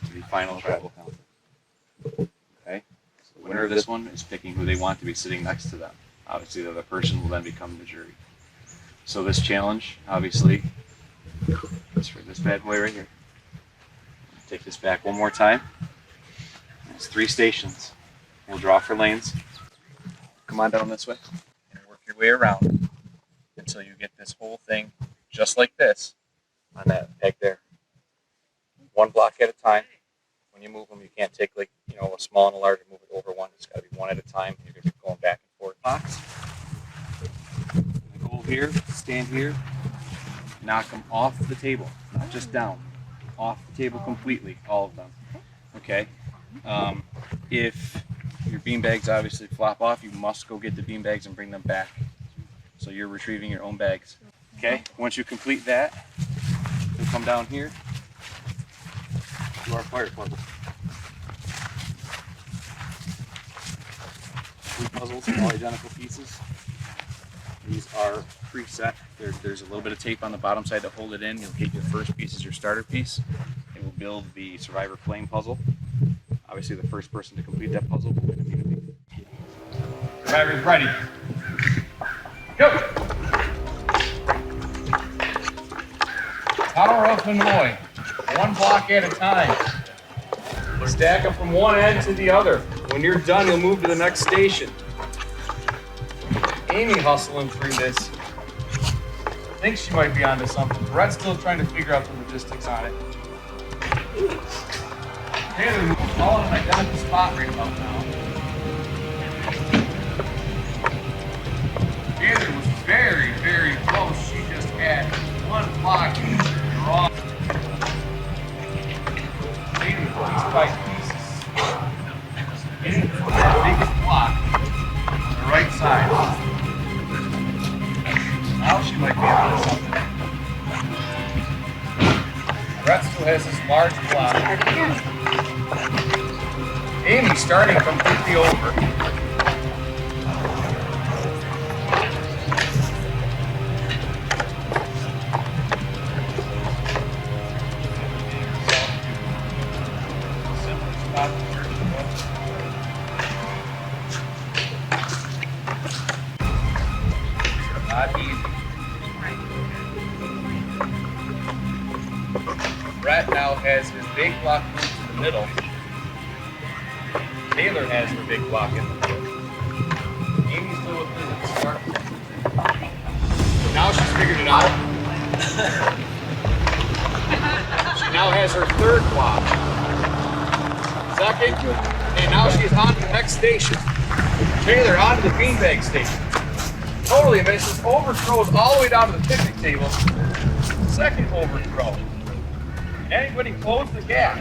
to the final tribal council. Okay? So the winner of this one is picking who they want to be sitting next to them. Obviously, the other person will then become the jury. So this challenge, obviously, is for this bad boy right here. Take this back one more time. It's 3 stations. We'll draw for lanes. Come on down this way. Your way around until you get this whole thing just like this on that peg there. 1 block at a time. When you move them, you can't take a small and a large and move it over one. It's got to be one at a time. You're going to be going back and forth. Box. Go here, stand here, knock them off the table, not just down, off the table completely, all of them. Okay. If your beanbags obviously flop off, you must go get the beanbags and bring them back. So you're retrieving your own bags. Okay, once you complete that, you'll come down here to our fire puzzle. 3 puzzles, all identical pieces. These are preset. There's a little bit of tape on the bottom side to hold it in. You'll hit your first piece as your starter piece. It will build the Survivor Flame puzzle. Obviously, the first person to complete that puzzle will win immunity. Survivor's ready. Go! Power up and away. One block at a time. Stack them from one end to the other. When you're done, you'll move to the next station. Amy hustling through this. I think she might be onto something. Brett's still trying to figure out the logistics on it. Taylor moved all in an identical spot right about now. Taylor was very, very close. She just had one block wrong. Taylor piece by pieces. Getting to that biggest block on the right side. Now she might be onto something. Brett still has this large block. Amy starting completely over. Not easy. Brett now has his big block moved to the middle. Taylor has her big block in the middle. Amy's still with her at the start. Now she's figured it out. She now has her third block. Second. And now she's on to the next station. Taylor on to the beanbag station. Totally misses. Overthrows all the way down to the picnic table. Second overthrow. Anybody close the gap?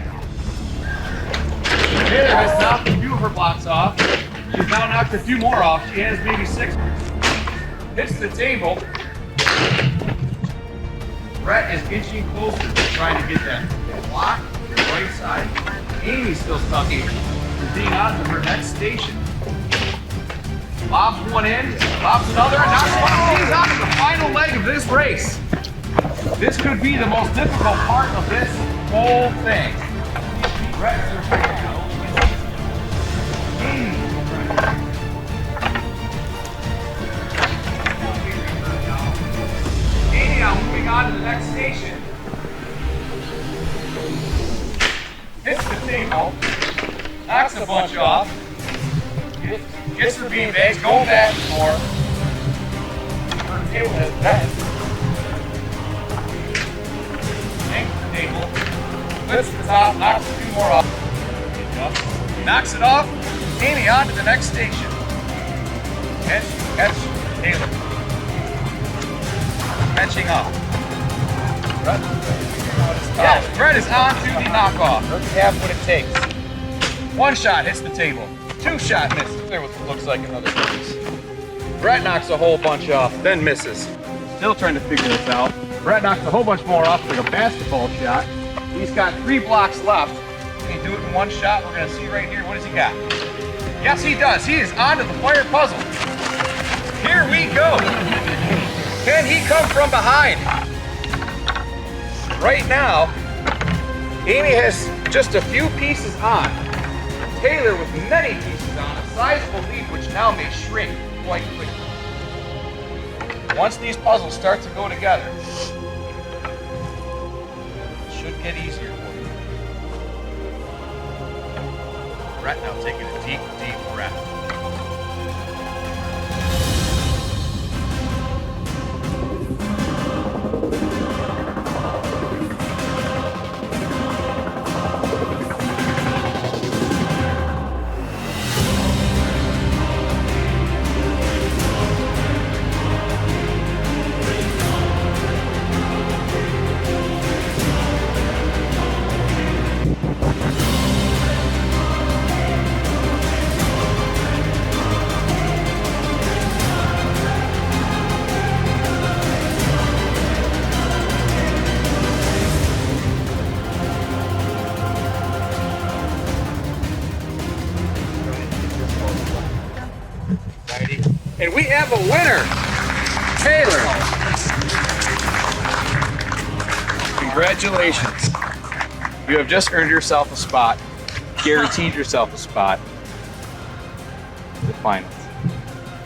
Taylor has knocked a few of her blocks off. She's now knocked a few more off. She has maybe 6. Hits the table. Brett is inching closer to trying to get that block to the right side. Amy's still stuck here. She's being on to her next station. Lobs one end, lobs another, and knocks one of these out of the final leg of this race. This could be the most difficult part of this whole thing. Brett is right now. Amy now moving on to the next station. Hits the table, knocks a bunch off, gets her beanbags, going back and forth. Her table has bent. Anchors the table, lifts the top, knocks a few more off. Knocks it off. Amy on to the next station. Catch Taylor. Catching up. Yes, Brett is on to the knockoff. Doesn't have what it takes. One shot hits the table. 2 shot misses. There what looks like another piece. Brett knocks a whole bunch off, then misses. Still trying to figure this out. Brett knocks a whole bunch more off like a basketball shot. He's got 3 blocks left. Can he do it in one shot? We're gonna see right here. What does he got? Yes, he does. He is on to the fire puzzle. Here we go. Can he come from behind? Right now, Amy has just a few pieces on. Taylor with many pieces on, a sizable lead which now may shrink quite quickly. Once these puzzles start to go together, it should get easier for you. Brett now taking a deep, deep breath. Congratulations. You have just earned yourself a spot, guaranteed yourself a spot in the finals.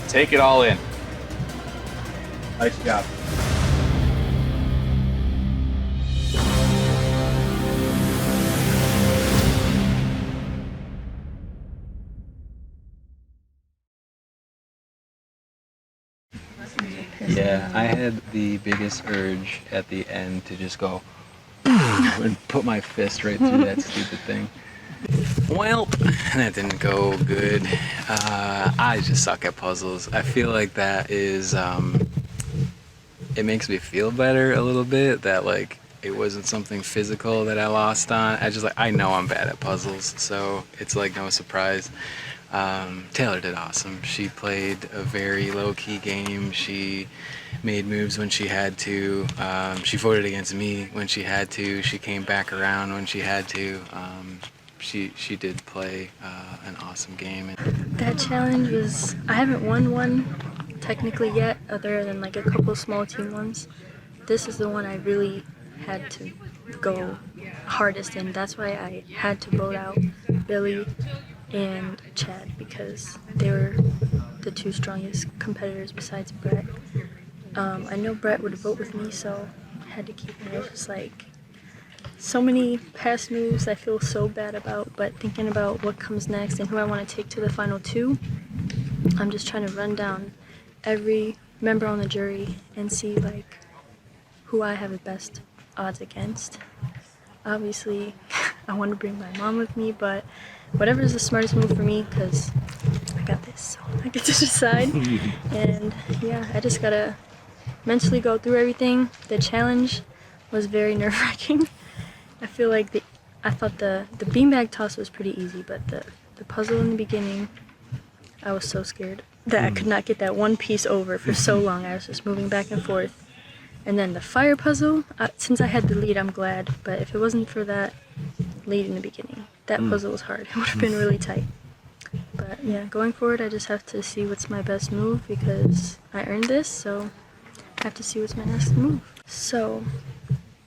Take it all in. Nice job. Yeah, I had the biggest urge at the end to just go and put my fist right through that stupid thing. Well, that didn't go good. I just suck at puzzles. I feel like that is, it makes me feel better a little bit that like it wasn't something physical that I lost on. I know I'm bad at puzzles, so it's like no surprise. Taylor did awesome. She played a very low-key game. She made moves when she had to. She voted against me when she had to. She came back around when she had to. She did play an awesome game. That challenge was, I haven't won one technically yet, other than like a couple small team ones. This is the one I really had to go hardest in. That's why I had to vote out Billy and Chad, because they were the two strongest competitors besides Brett. I know Brett would vote with me, so I had to keep it. It was just like so many past moves I feel so bad about, but thinking about what comes next and who I want to take to the final two, I'm just trying to run down every member on the jury and see like who I have the best odds against. Obviously, I want to bring my mom with me, but whatever is the smartest move for me, because I got this, so I get to decide. And yeah, I just gotta mentally go through everything. The challenge was very nerve-wracking. I feel like I thought the beanbag toss was pretty easy, but the puzzle in the beginning, I was so scared that I could not get that one piece over for so long. I was just moving back and forth. And then the fire puzzle, since I had the lead, I'm glad. But if it wasn't for that lead in the beginning, that puzzle was hard. It would have been really tight. But yeah, going forward, I just have to see what's my best move, because I earned this, so I have to see what's my next move. So,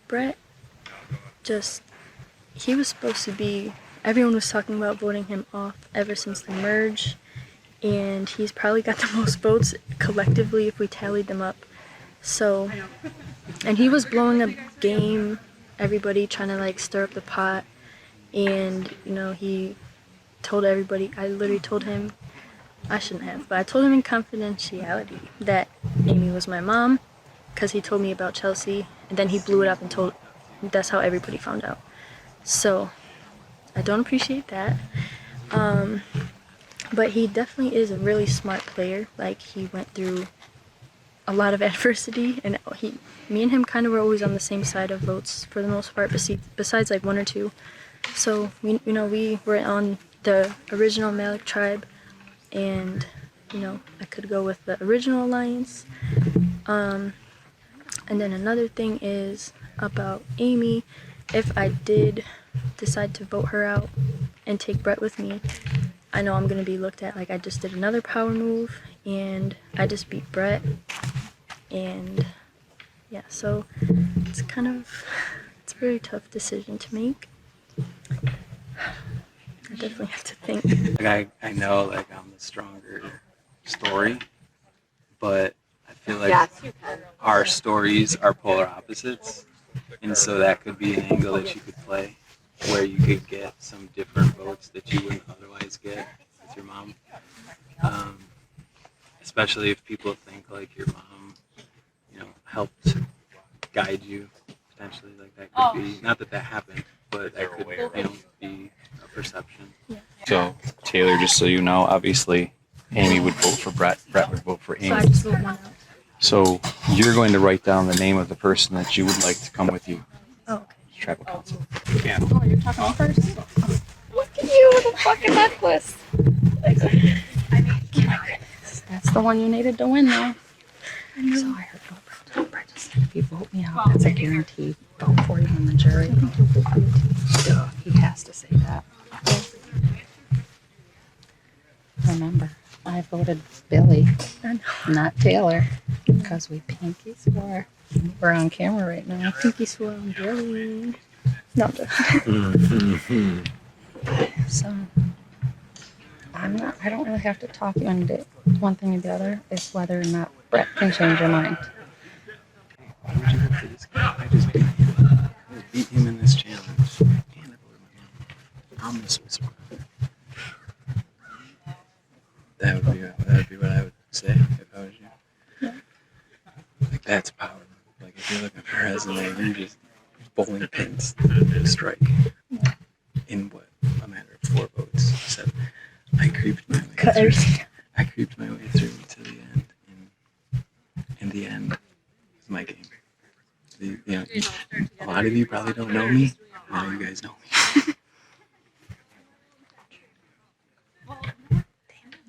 Brett, he was supposed to be, everyone was talking about voting him off ever since the merge, and he's probably got the most votes collectively if we tallied them up. So, and he was blowing up game, everybody trying to like stir up the pot, and you know, he told everybody, I literally told him, I shouldn't have, but I told him in confidentiality that Amy was my mom, because he told me about Chelsea, and then he blew it up and told, that's how everybody found out. So, I don't appreciate that. But he definitely is a really smart player. Like, he went through a lot of adversity, and me and him kind of were always on the same side of votes for the most part, besides like one or two. So we were on the original Malik tribe, and I could go with the original alliance. And then another thing is about Amy. If I did decide to vote her out and take Brett with me, I know I'm gonna be looked at like I just did another power move and I just beat Brett. And yeah, so it's a very tough decision to make. I definitely have to think. Like I know like I'm the stronger story, but I feel like our stories are polar opposites, and so that could be an angle that you could play, where you could get some different votes that you wouldn't otherwise get with your mom. Especially if people think like your mom, helped guide you potentially. Like that could be, not that happened, but that could be a perception. So Taylor, just so you know, obviously Amy would vote for Brett. Brett would vote for Amy. So I just vote one out. So you're going to write down the name of the person that you would like to come with you. Oh, okay. Tribal council. Oh, you're talking first? Look at you with a fucking necklace. Oh my goodness. That's the one you needed to win, though. So I heard Brett just said, if you vote me out, that's a guaranteed vote for you on the jury. Duh, he has to say that. Remember, I voted Billy, not Taylor. Because we pinky swore. We're on camera right now. Pinky swore on Billy. No, I'm joking. So I don't really have to talk you into one thing or the other. It's whether or not Brett can change your mind. Why would you vote for this guy? I just beat him. I just beat him in this challenge. And I voted my mom. I'm the Swiss Army. That would be what I would say if I was you. Like, that's power. Like, if you look at my resume, you just bowling pins strike in what, a matter of 4 votes. So I creeped my way through. I creeped my way through to the end. And in the end, it's my game. You know, a lot of you probably don't know me. Now you guys know me.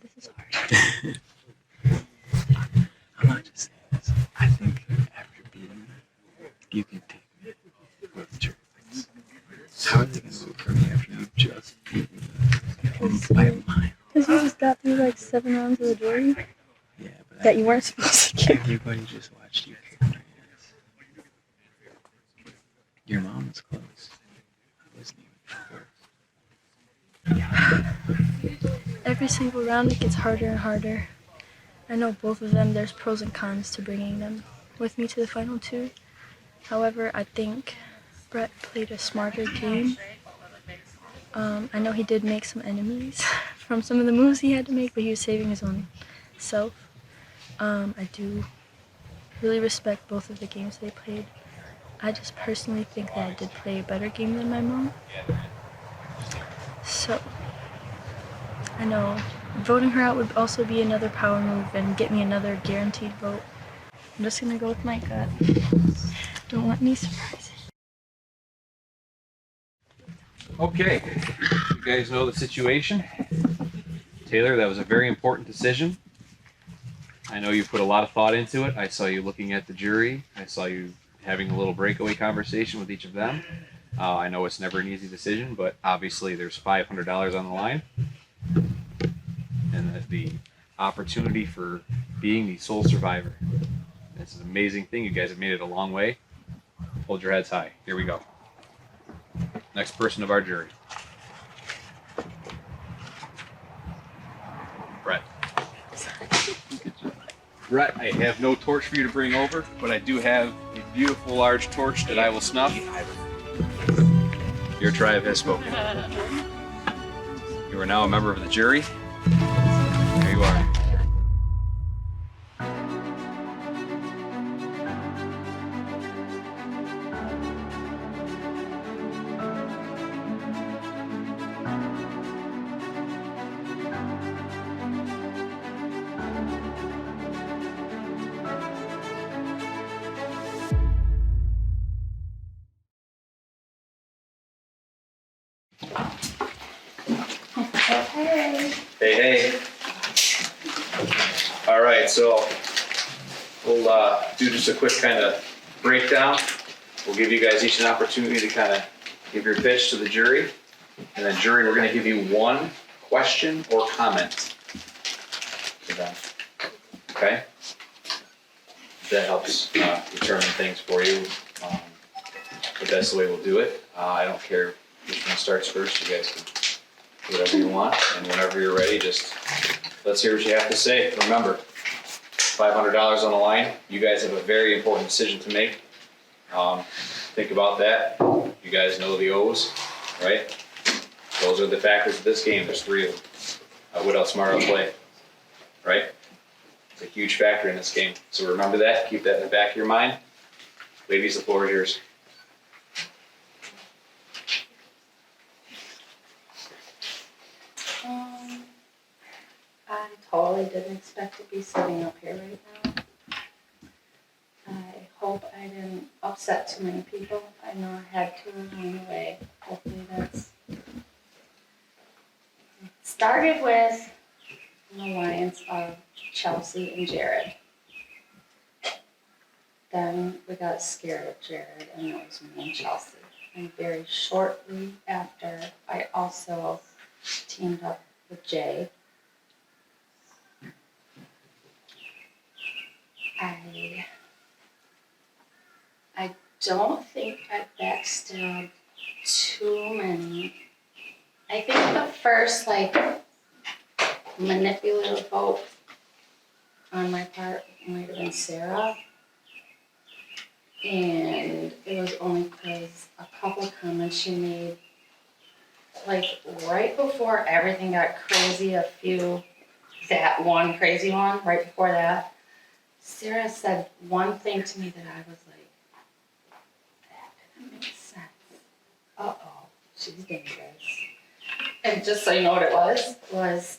This is hard. I'm not just saying this. I think after beating me, you can take me with the jury. How are they going to vote for me after you just beat me by a mile? Because you just got through like 7 rounds of the jury Yeah, but that you weren't supposed to get. everybody just watched you kick my ass. Your mom was close. I wasn't even close. Every single round it gets harder and harder. I know both of them, there's pros and cons to bringing them with me to the final 2. However, I think Brett played a smarter game. I know he did make some enemies from some of the moves he had to make, but he was saving his own self. I do really respect both of the games they played. I just personally think that I did play a better game than my mom. So, I know voting her out would also be another power move and get me another guaranteed vote. I'm just gonna go with my gut. Don't let me surprise it. Okay, you guys know the situation. Taylor, that was a very important decision. I know you put a lot of thought into it. I saw you looking at the jury. I saw you having a little breakaway conversation with each of them. I know it's never an easy decision, but obviously there's $500 on the line. And the opportunity for being the sole survivor. It's an amazing thing. You guys have made it a long way. Hold your heads high. Here we go. Next person of our jury. Brett. Brett, I have no torch for you to bring over, but I do have a beautiful large torch that I will snuff. Your tribe has spoken. You are now a member of the jury. There you are. Hey, hey. All right, so we'll do just a quick kind of breakdown. We'll give you guys each an opportunity to kind of give your pitch to the jury. And then jury, we're gonna give you one question or comment to them. Okay? That helps determine things for you. But that's the way we'll do it. I don't care which one starts first. You guys can do whatever you want. And whenever you're ready, just let's hear what you have to say. Remember, $500 on the line. You guys have a very important decision to make. Think about that. You guys know the O's, right? Those are the factors of this game. There's 3 of them. What else smart play, right? It's a huge factor in this game. So remember that. Keep that in the back of your mind. Ladies, the floor is yours. I totally didn't expect to be sitting up here right now. I hope I didn't upset too many people. I know I had to along the way. Hopefully that's... Started with an alliance of Chelsea and Jared. Then we got scared of Jared, and it was me and Chelsea. And very shortly after, I also teamed up with Jay. I don't think I backstabbed too many. I think the first like manipulative vote on my part might have been Sarah. And it was only because a couple comments she made, like right before everything got crazy, that one crazy one, right before that, Sarah said one thing to me that I was like, that didn't make sense. Uh-oh, she's dangerous. And just so you know what it was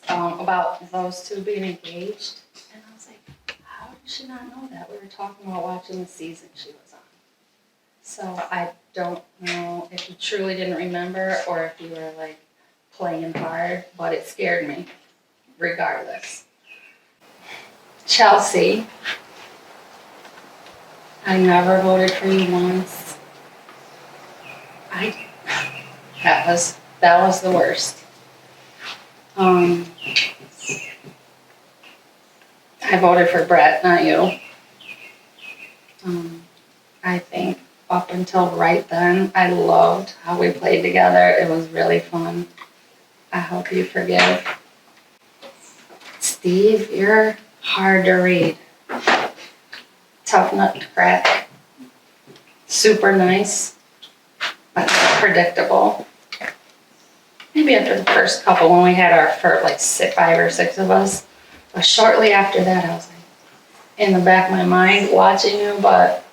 about those two being engaged. And I was like, how did she not know that? We were talking about watching the season she was on. So I don't know if you truly didn't remember or if you were like playing hard, but it scared me regardless. Chelsea, I never voted for you once. That was the worst. I voted for Brett, not you. I think up until right then, I loved how we played together. It was really fun. I hope you forgive. Steve, you're hard to read. Tough nut to crack. Super nice, but predictable. Maybe after the first couple when we had our first, like 5 or 6 of us. But shortly after that, I was like, in the back of my mind, watching you, but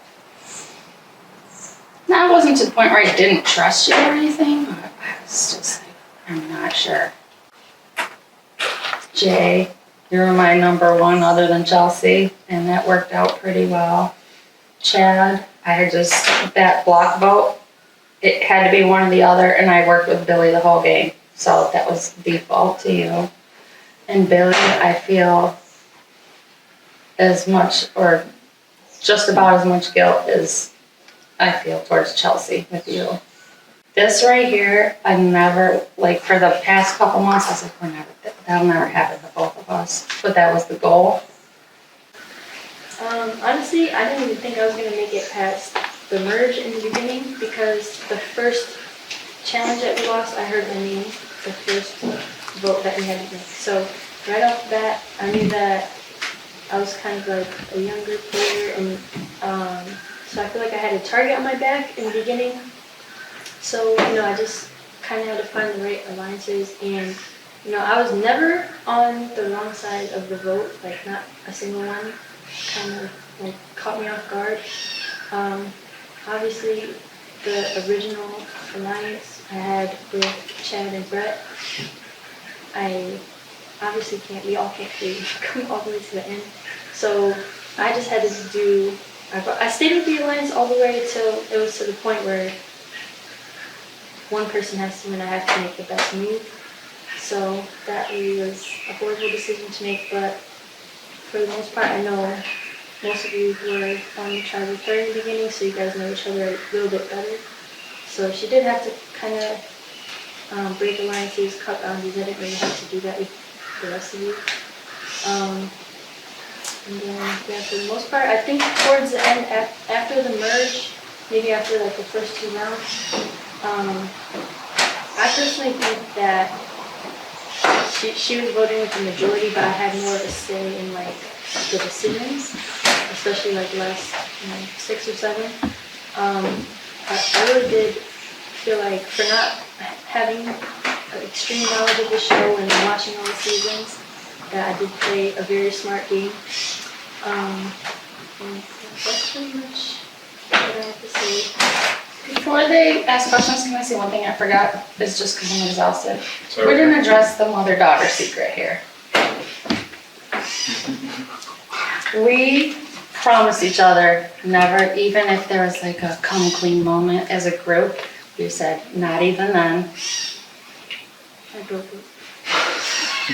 no, it wasn't to the point where I didn't trust you or anything. But I was just like, I'm not sure. Jay, you were my number one other than Chelsea, and that worked out pretty well. Chad, that block vote, it had to be one or the other, and I worked with Billy the whole game. So that was default to you. And Billy, I feel as much, or just about as much guilt as I feel towards Chelsea with you. This right here, I never, like for the past couple months, I was like, that'll never happen to both of us. But that was the goal. Honestly, I didn't even think I was going to make it past the merge in the beginning because the first challenge that we lost, I heard my name, the first vote that we had to make. So right off the bat, I knew that I was kind of like a younger player, and so I feel like I had a target on my back in the beginning. So, I just kind of had to find the right alliances, and, I was never on the wrong side of the vote, like not a single one kind of like caught me off guard. Obviously, the original alliance I had with Chad and Brett, I obviously we all can't come all the way to the end. So I just had to I stayed with the alliance all the way till it was to the point where one person has to win, I have to make the best move. So that really was a horrible decision to make, but for the most part, I know most of you were on the tribal third in the beginning, so you guys know each other a little bit better. So she did have to kind of break alliances, cut boundaries. I didn't really have to do that with the rest of you. And then, for the most part, I think towards the end, after the merge, maybe after like the first 2 rounds, I personally think that she was voting with the majority, but I had more of a say in like the decisions, especially like last 6 or 7. I really did feel like for not having extreme knowledge of the show and watching all the seasons, that I did play a very smart game. And that's pretty much what I have to say. Before they ask questions, can I say one thing I forgot? It's just because I'm exhausted. We didn't address the mother-daughter secret here. We promised each other never, even if there was like a come clean moment as a group, we said not even then. I broke it.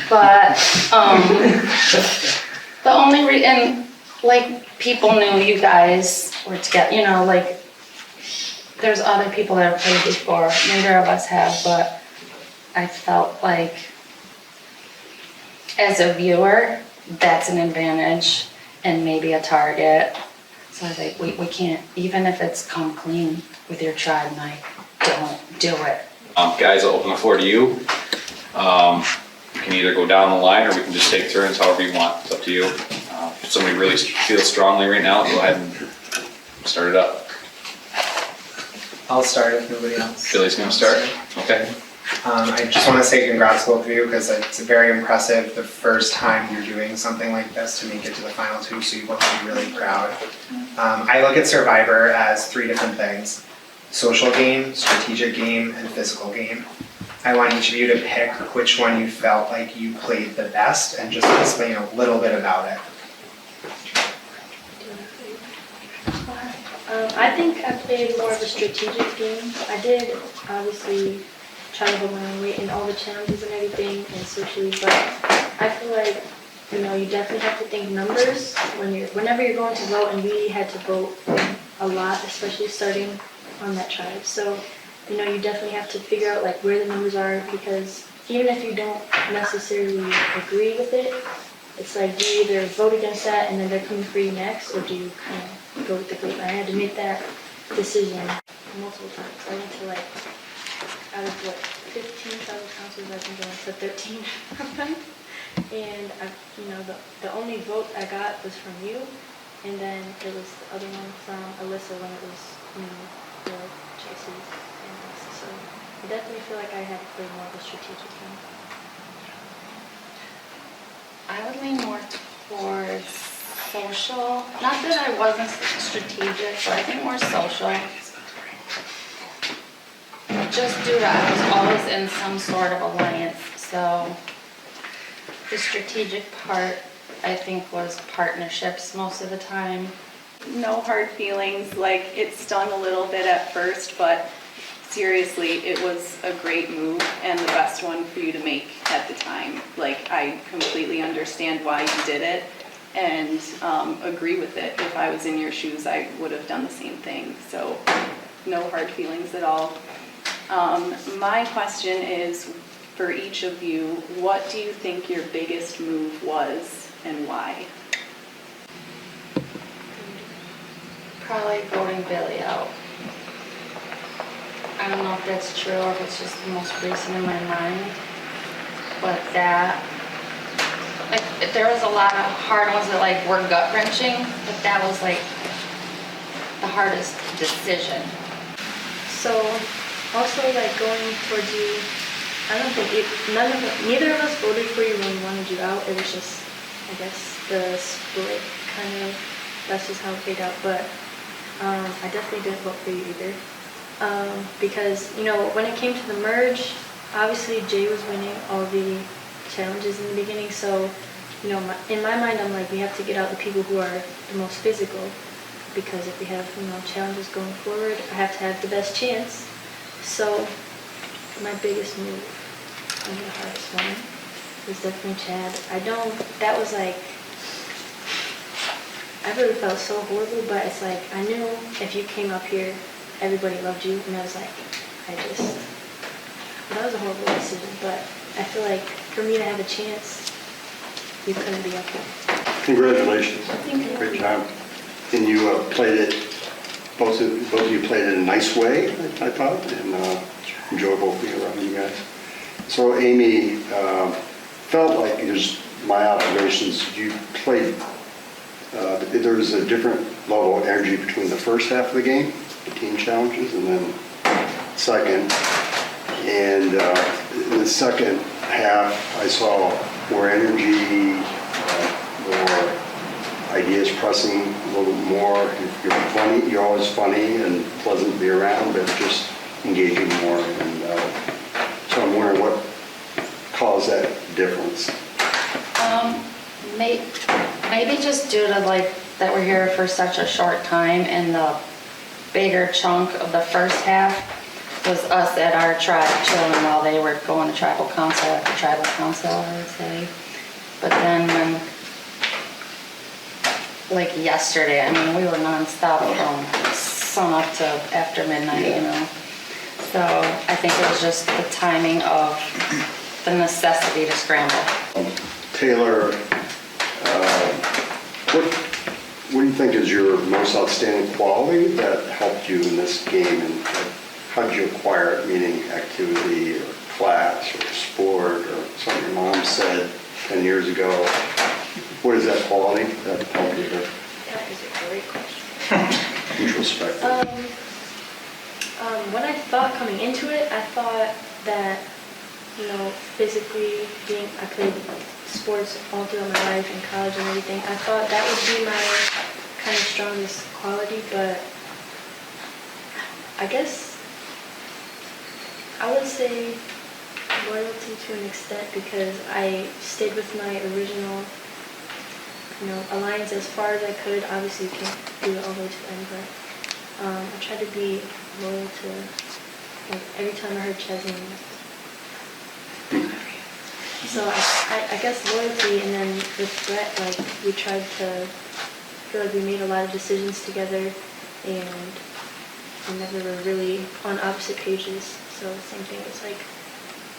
But the only reason, like, people knew you guys were together, like, there's other people that have played before. Neither of us have, but I felt like as a viewer, that's an advantage. and maybe a target. So I was like, we can't, even if it's come clean with your tribe, and I don't do it. Guys, I'll open the floor to you. You can either go down the line or we can just take turns, however you want. It's up to you. If somebody really feels strongly right now, go ahead and start it up. I'll start if nobody else. Billy's gonna start? Okay. I just want to say congrats to both of you because it's very impressive the first time you're doing something like this to make it to the final two, so you both should be really proud. I look at Survivor as 3 different things: social game, strategic game, and physical game. I want each of you to pick which one you felt like you played the best and just explain a little bit about it. I think I played more of a strategic game. I did obviously try to hold my own weight in all the challenges and everything and socially, but I feel like, you know, you definitely have to think numbers whenever you're going to vote, and we had to vote a lot, especially starting on that tribe. So, you know, you definitely have to figure out like where the numbers are, because even if you don't necessarily agree with it, it's like, do you either vote against that and then they're coming for you next, or do you kind of go with the group? I had to make that decision multiple times. I went to like, out of what, 15 tribal councils, I think I went to 13 of them. And you know, the only vote I got was from you, and then it was the other one from Alyssa when it was, you know, the JCs and us. So I definitely feel like I had to play more of a strategic game. I would lean more towards social. Not that I wasn't strategic, but I think more social. Just due to I was always in some sort of alliance, so the strategic part, I think, was partnerships most of the time. No hard feelings, like it stung a little bit at first, but seriously, it was a great move and the best one for you to make at the time. Like, I completely understand why you did it and agree with it. If I was in your shoes, I would have done the same thing. So no hard feelings at all. My question is, for each of you, what do you think your biggest move was and why? Probably voting Billy out. I don't know if that's true or if it's just the most recent in my mind, but that, like, there was a lot of hard ones that like were gut wrenching, but that was like the hardest decision. So also like going towards you, I don't think neither of us voted for you when we wanted you out. It was just, I guess, the split kind of, that's just how it played out. But I definitely didn't vote for you either. Because, you know, when it came to the merge, obviously Jay was winning all the challenges in the beginning. So, you know, in my mind, I'm like, we have to get out the people who are the most physical. Because if we have, you know, challenges going forward, I have to have the best chance. So my biggest move, and the hardest one, was definitely Chad. That was like, I really felt so horrible, but it's like, I knew if you came up here, everybody loved you, and I was like, that was a horrible decision, but I feel like for me to have a chance, you couldn't be up here. Congratulations. Thank you. Great job. And you played it, both of you played it in a nice way, I thought, and enjoyable being around you guys. So Amy, felt like, just my observations, you played, there was a different level of energy between the first half of the game, the team challenges, and then second. And in the second half, I saw more energy, more ideas pressing a little more. You're funny, you're always funny and pleasant to be around, but just engaging more. And so I'm wondering what caused that difference. Maybe just due to like that we're here for such a short time, and the bigger chunk of the first half was us at our tribe chilling while they were going to tribal council after tribal council, I would say. But then when, like yesterday, I mean, we were nonstop from sun up to after midnight, you know. So I think it was just the timing of the necessity to scramble. Taylor, think is your most outstanding quality that helped you in this game, and how did you acquire it, meaning activity or class or sport or something your mom said 10 years ago? What is that quality that helped you to That is a great question. introspect? When I thought coming into it, I thought that, physically I played sports all throughout my life in college and everything. I thought that would be my kind of strongest quality, but I guess I would say loyalty to an extent, because I stayed with my original, alliance as far as I could. Obviously, you can't do it all the way to the end, but I tried to be loyal to, every time I heard Chesney. So I guess loyalty, and then with Brett, we tried to feel like we made a lot of decisions together, and we never were really on opposite pages. So same thing, it's like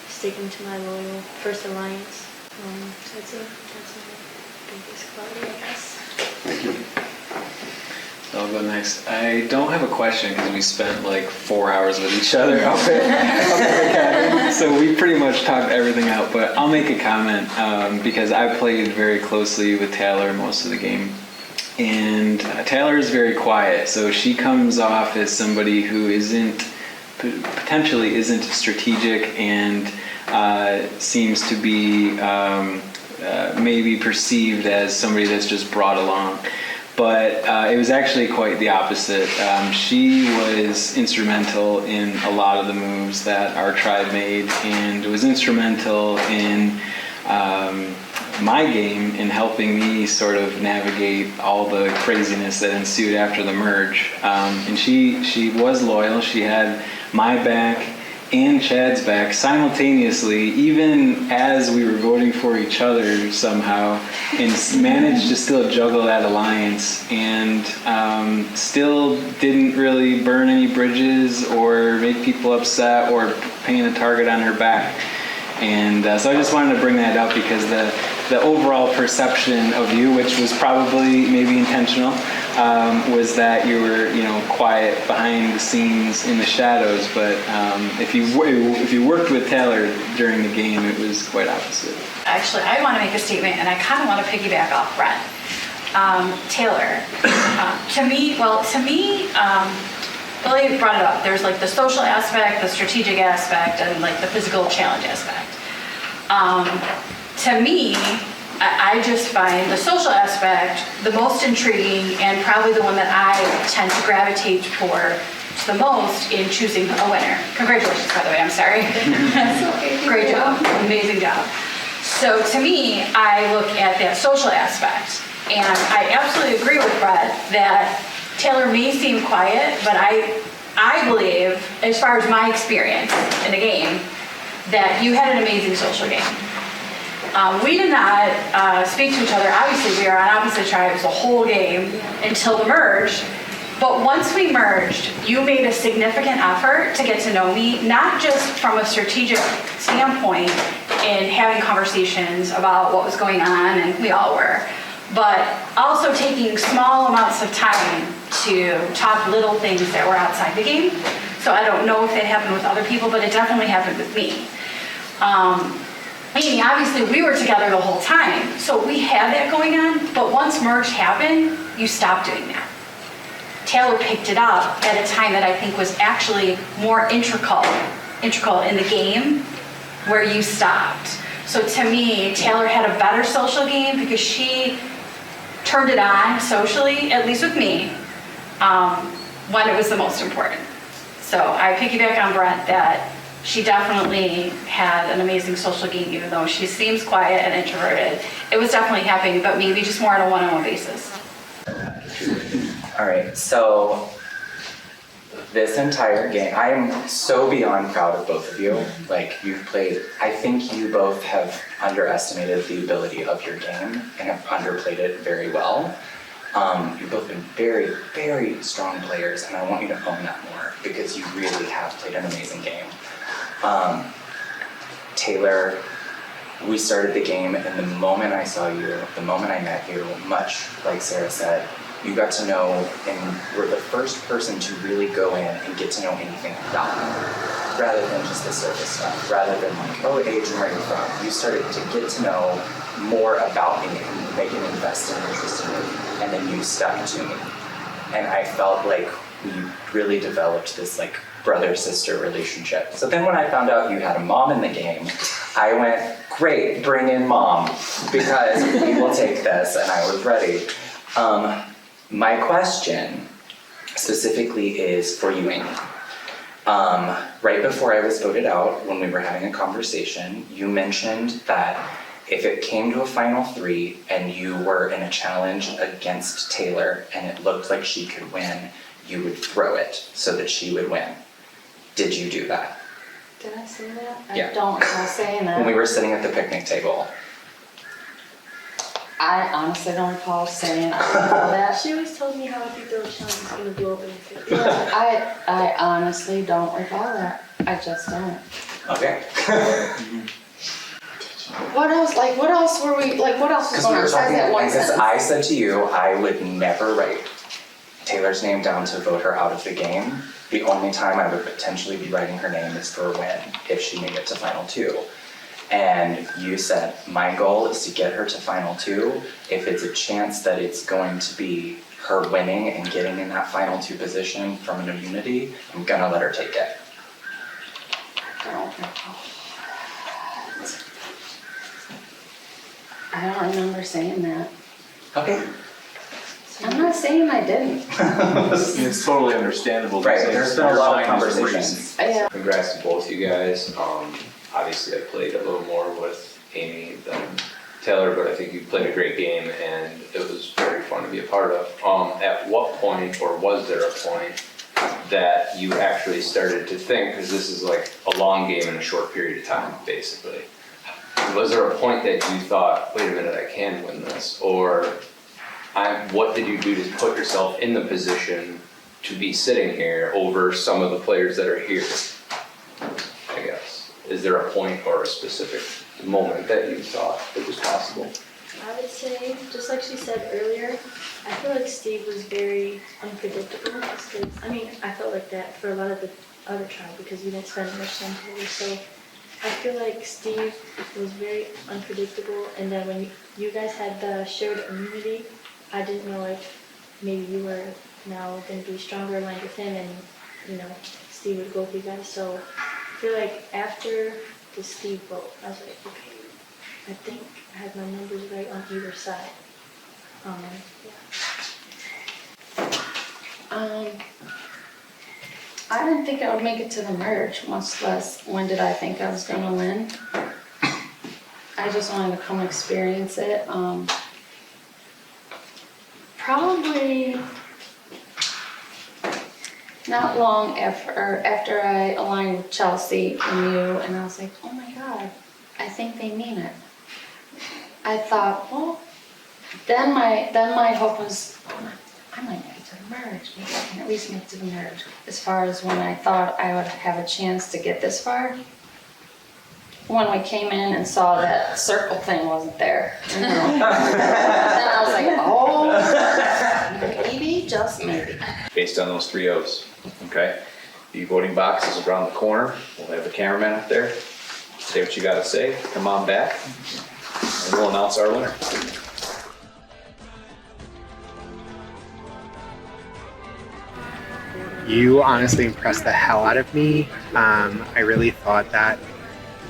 sticking to my loyal first alliance. So I'd say that's my biggest quality, I guess. Thank you. I'll go next. I don't have a question because we spent like 4 hours with each other up at the cabin, so we pretty much talked everything out. But I'll make a comment because I played very closely with Taylor most of the game, and Taylor is very quiet, so she comes off as somebody who potentially isn't strategic and seems to be maybe perceived as somebody that's just brought along. But it was actually quite the opposite. She was instrumental in a lot of the moves that our tribe made, and was instrumental in my game in helping me sort of navigate all the craziness that ensued after the merge. And she was loyal. She had my back and Chad's back simultaneously, even as we were voting for each other somehow, and managed to still juggle that alliance, and still didn't really burn any bridges or make people upset or paint a target on her back. And so I just wanted to bring that up because the overall perception of you, which was probably maybe intentional, was that you were, quiet behind the scenes in the shadows. But if you worked with Taylor during the game, it was quite opposite. Actually, I want to make a statement, and I kind of want to piggyback off Brett. Taylor, to me, Billy brought it up. There's like the social aspect, the strategic aspect, and like the physical challenge aspect. To me, I just find the social aspect the most intriguing, and probably the one that I tend to gravitate toward the most in choosing a winner. Congratulations, by the way, I'm sorry. Great job, amazing job. So to me, I look at that social aspect, and I absolutely agree with Brett that Taylor may seem quiet, but I believe, as far as my experience in the game, that you had an amazing social game. We did not speak to each other. Obviously, we were on opposite tribes the whole game until the merge. But once we merged, you made a significant effort to get to know me, not just from a strategic standpoint in having conversations about what was going on, and we all were, but also taking small amounts of time to talk little things that were outside the game. So I don't know if that happened with other people, but it definitely happened with me. Amy, obviously we were together the whole time, so we had that going on, but once merge happened, you stopped doing that. Taylor picked it up at a time that I think was actually more integral in the game, where you stopped. So to me, Taylor had a better social game because she turned it on socially, at least with me, when it was the most important. So I piggyback on Brent that she definitely had an amazing social game, even though she seems quiet and introverted. It was definitely happening, but maybe just more on a one-on-one basis. All right, so this entire game, I am so beyond proud of both of you. Like, you've played, I think you both have underestimated the ability of your game and have underplayed it very well. You've both been very, very strong players, and I want you to own that more because you really have played an amazing game. Taylor, we started the game, and the moment I saw you, the moment I met you, much like Sarah said, you got to know and were the first person to really go in and get to know anything about me, rather than just the surface stuff, rather than like, oh, age and where you're from. You started to get to know more about me and make an invested interest in me, and then you stuck to me. And I felt like we really developed this like brother-sister relationship. So then when I found out you had a mom in the game, I went, great, bring in mom, because we will take this, and I was ready. My question specifically is for you, Amy. Right before I was voted out, when we were having a conversation, you mentioned that if it came to a final 3 and you were in a challenge against Taylor and it looked like she could win, you would throw it so that she would win. Did you do that? Did I say that? Yeah. I don't recall saying that. When we were sitting at the picnic table. I honestly don't recall saying that. She always told me how if you throw a challenge, it's gonna blow up in your face. Yeah, I honestly don't recall that. I just don't. Okay. What else? Like, what else were we? Like, what else was Because we going on? were Besides talking, that one because sentence? I said to you, I would never write Taylor's name down to vote her out of the game. The only time I would potentially be writing her name is for a win, if she made it to final 2. And you said, my goal is to get her to final 2. If it's a chance that it's going to be her winning and getting in that final 2 position from an immunity, I'm gonna let her take it. I don't remember saying that. Okay. I'm not saying I didn't. It's totally understandable. Right, there's been a lot of conversations. Reasons. Yeah. Congrats to both you guys. Obviously I played a little more with Amy than Taylor, but I think you played a great game and it was very fun to be a part of. At what point, or was there a point, that you actually started to think, because this is like a long game in a short period of time, basically. Was there a point that you thought, wait a minute, I can win this? Or what did you do to put yourself in the position to be sitting here over some of the players that are here? I guess. Is there a point or a specific moment that you thought it was possible? I would say, just like she said earlier, I feel like Steve was very unpredictable. I mean, I felt like that for a lot of the other trial because we didn't spend much time together. So I feel like Steve was very unpredictable, and then when you guys had the shared immunity, I didn't know if maybe you were now going to be stronger aligned with him, and you know Steve would go with you guys. So I feel like after the Steve vote, I was like, okay, I think I had my numbers right on either side. I didn't think I would make it to the merge, much less when did I think I was gonna win. I just wanted to come experience it. Probably not long after I aligned with Chelsea and you, and I was like, oh my God, I think they mean it. I thought, well, then my hope was, oh, I might make it to the merge. Maybe I can at least make it to the merge. As far as when I thought I would have a chance to get this far, when we came in and saw that circle thing wasn't there, you know. Then I was like, oh, maybe, just maybe. Based on those 3 O's, okay? The voting box is around the corner. We'll have the cameraman up there. Say what you gotta say, come on back, and we'll announce our winner. You honestly impressed the hell out of me. I really thought that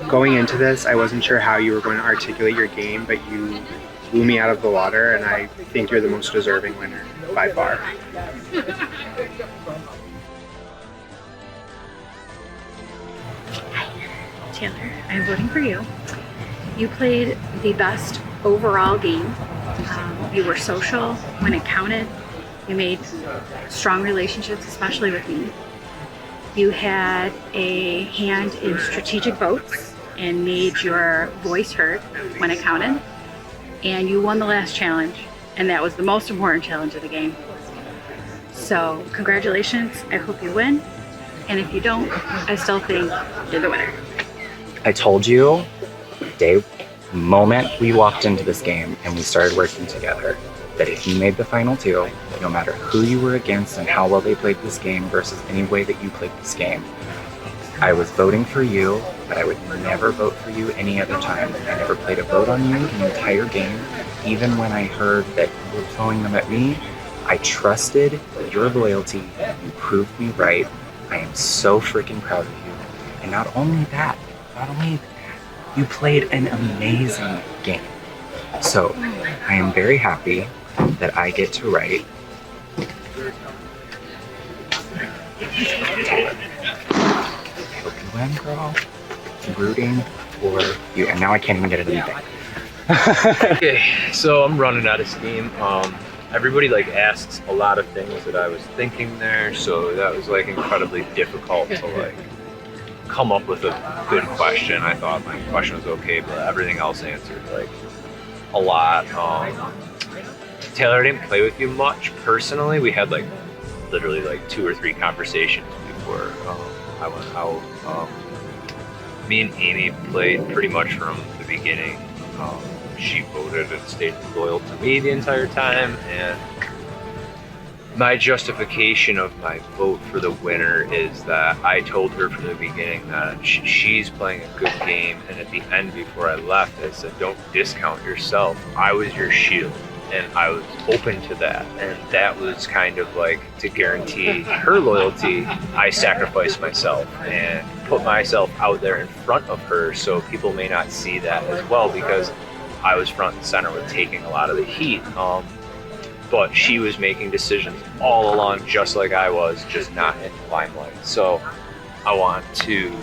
going into this, I wasn't sure how you were going to articulate your game, but you blew me out of the water, and I think you're the most deserving winner by far. Taylor, I'm voting for you. You played the best overall game. You were social when it counted. You made strong relationships, especially with me. You had a hand in strategic votes and made your voice heard when it counted. And you won the last challenge, and that was the most important challenge of the game. So congratulations, I hope you win. And if you don't, I still think you're the winner. I told you, moment we walked into this game and we started working together, that if you made the final two, no matter who you were against and how well they played this game versus any way that you played this game, I was voting for you, but I would never vote for you any other time. I never played a vote on you the entire game. Even when I heard that you were throwing them at me, I trusted your loyalty. You proved me right. I am so freaking proud of you. And not only that, you played an amazing game. So I am very happy that I get to write. I hope you win, girl. I'm rooting for you. And now I can't even get anything. Okay, so I'm running out of steam. Everybody like asks a lot of things that I was thinking there, so that was like incredibly difficult to like come up with a good question. I thought my question was okay, but everything else answered like a lot. Taylor, I didn't play with you much personally. We had like literally like 2 or 3 conversations before I went out. Me and Amy played pretty much from the beginning. She voted and stayed loyal to me the entire time, and my justification of my vote for the winner is that I told her from the beginning that she's playing a good game, and at the end before I left I said, don't discount yourself. I was your shield, and I was open to that, and that was kind of like to guarantee her loyalty. I sacrificed myself and put myself out there in front of her, so people may not see that as well, because I was front and center with taking a lot of the heat, but she was making decisions all along just like I was, just not in the limelight. So I want to,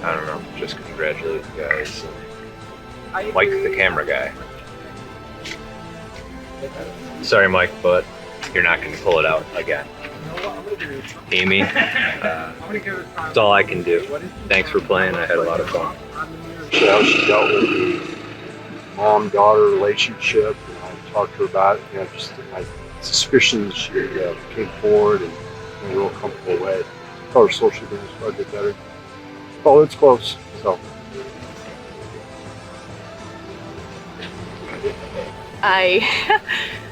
I don't know, just congratulate you guys. Mike, the camera guy. Sorry, Mike, but you're not going to pull it out again. Amy, that's all I can do. Thanks for playing. I had a lot of fun. How she dealt with the mom-daughter relationship, and I talked to her about it, just my suspicions. She came forward in a real comfortable way. Told her social things quite a bit better. Oh, it's close. So. I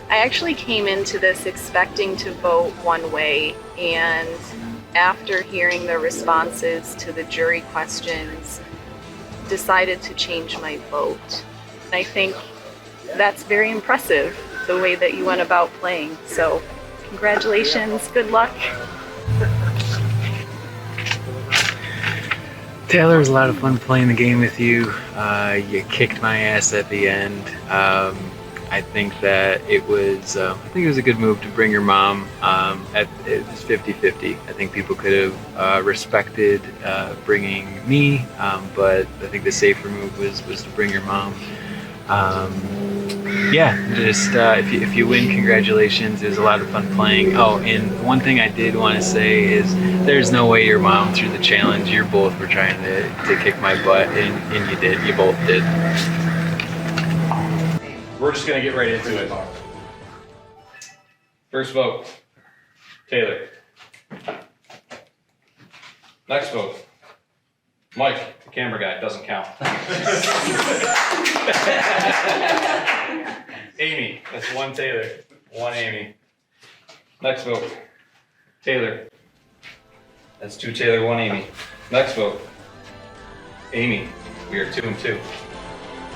actually came into this expecting to vote one way, and after hearing the responses to the jury questions, decided to change my vote. And I think that's very impressive, the way that you went about playing. So congratulations, good luck. Taylor, it was a lot of fun playing the game with you. You kicked my ass at the end. I think that it was a good move to bring your mom. It was 50-50. I think people could have respected bringing me, but I think the safer move was to bring your mom. If you win, congratulations. It was a lot of fun playing. Oh, and one thing I did want to say is there's no way your mom threw the challenge. You both were trying to kick my butt, and you did. You both did. We're just gonna get right into it. First vote, Taylor. Next vote, Mike, the camera guy, doesn't count. Amy, that's 1 Taylor, 1 Amy. Next vote, Taylor. That's 2 Taylor, 1 Amy. Next vote, Amy. We are 2 and 2.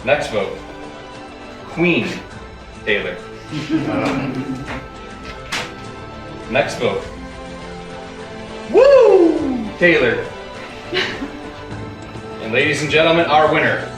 Next vote, Queen Taylor. Next vote. Woo! Taylor. And ladies and gentlemen, our winner.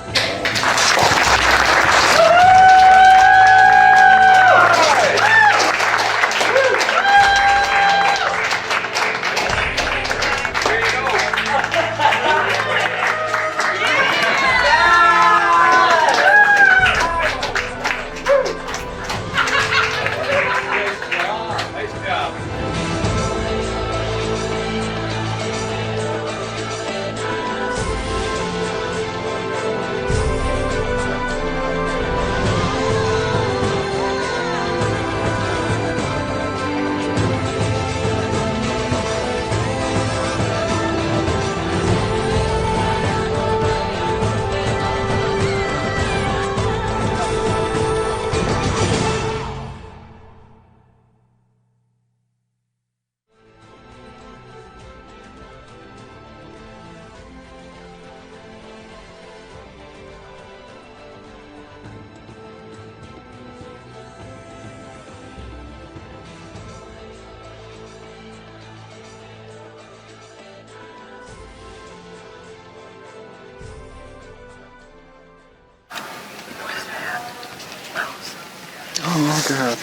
Oh god.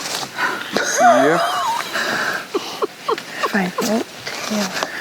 Yep. If I vote Taylor,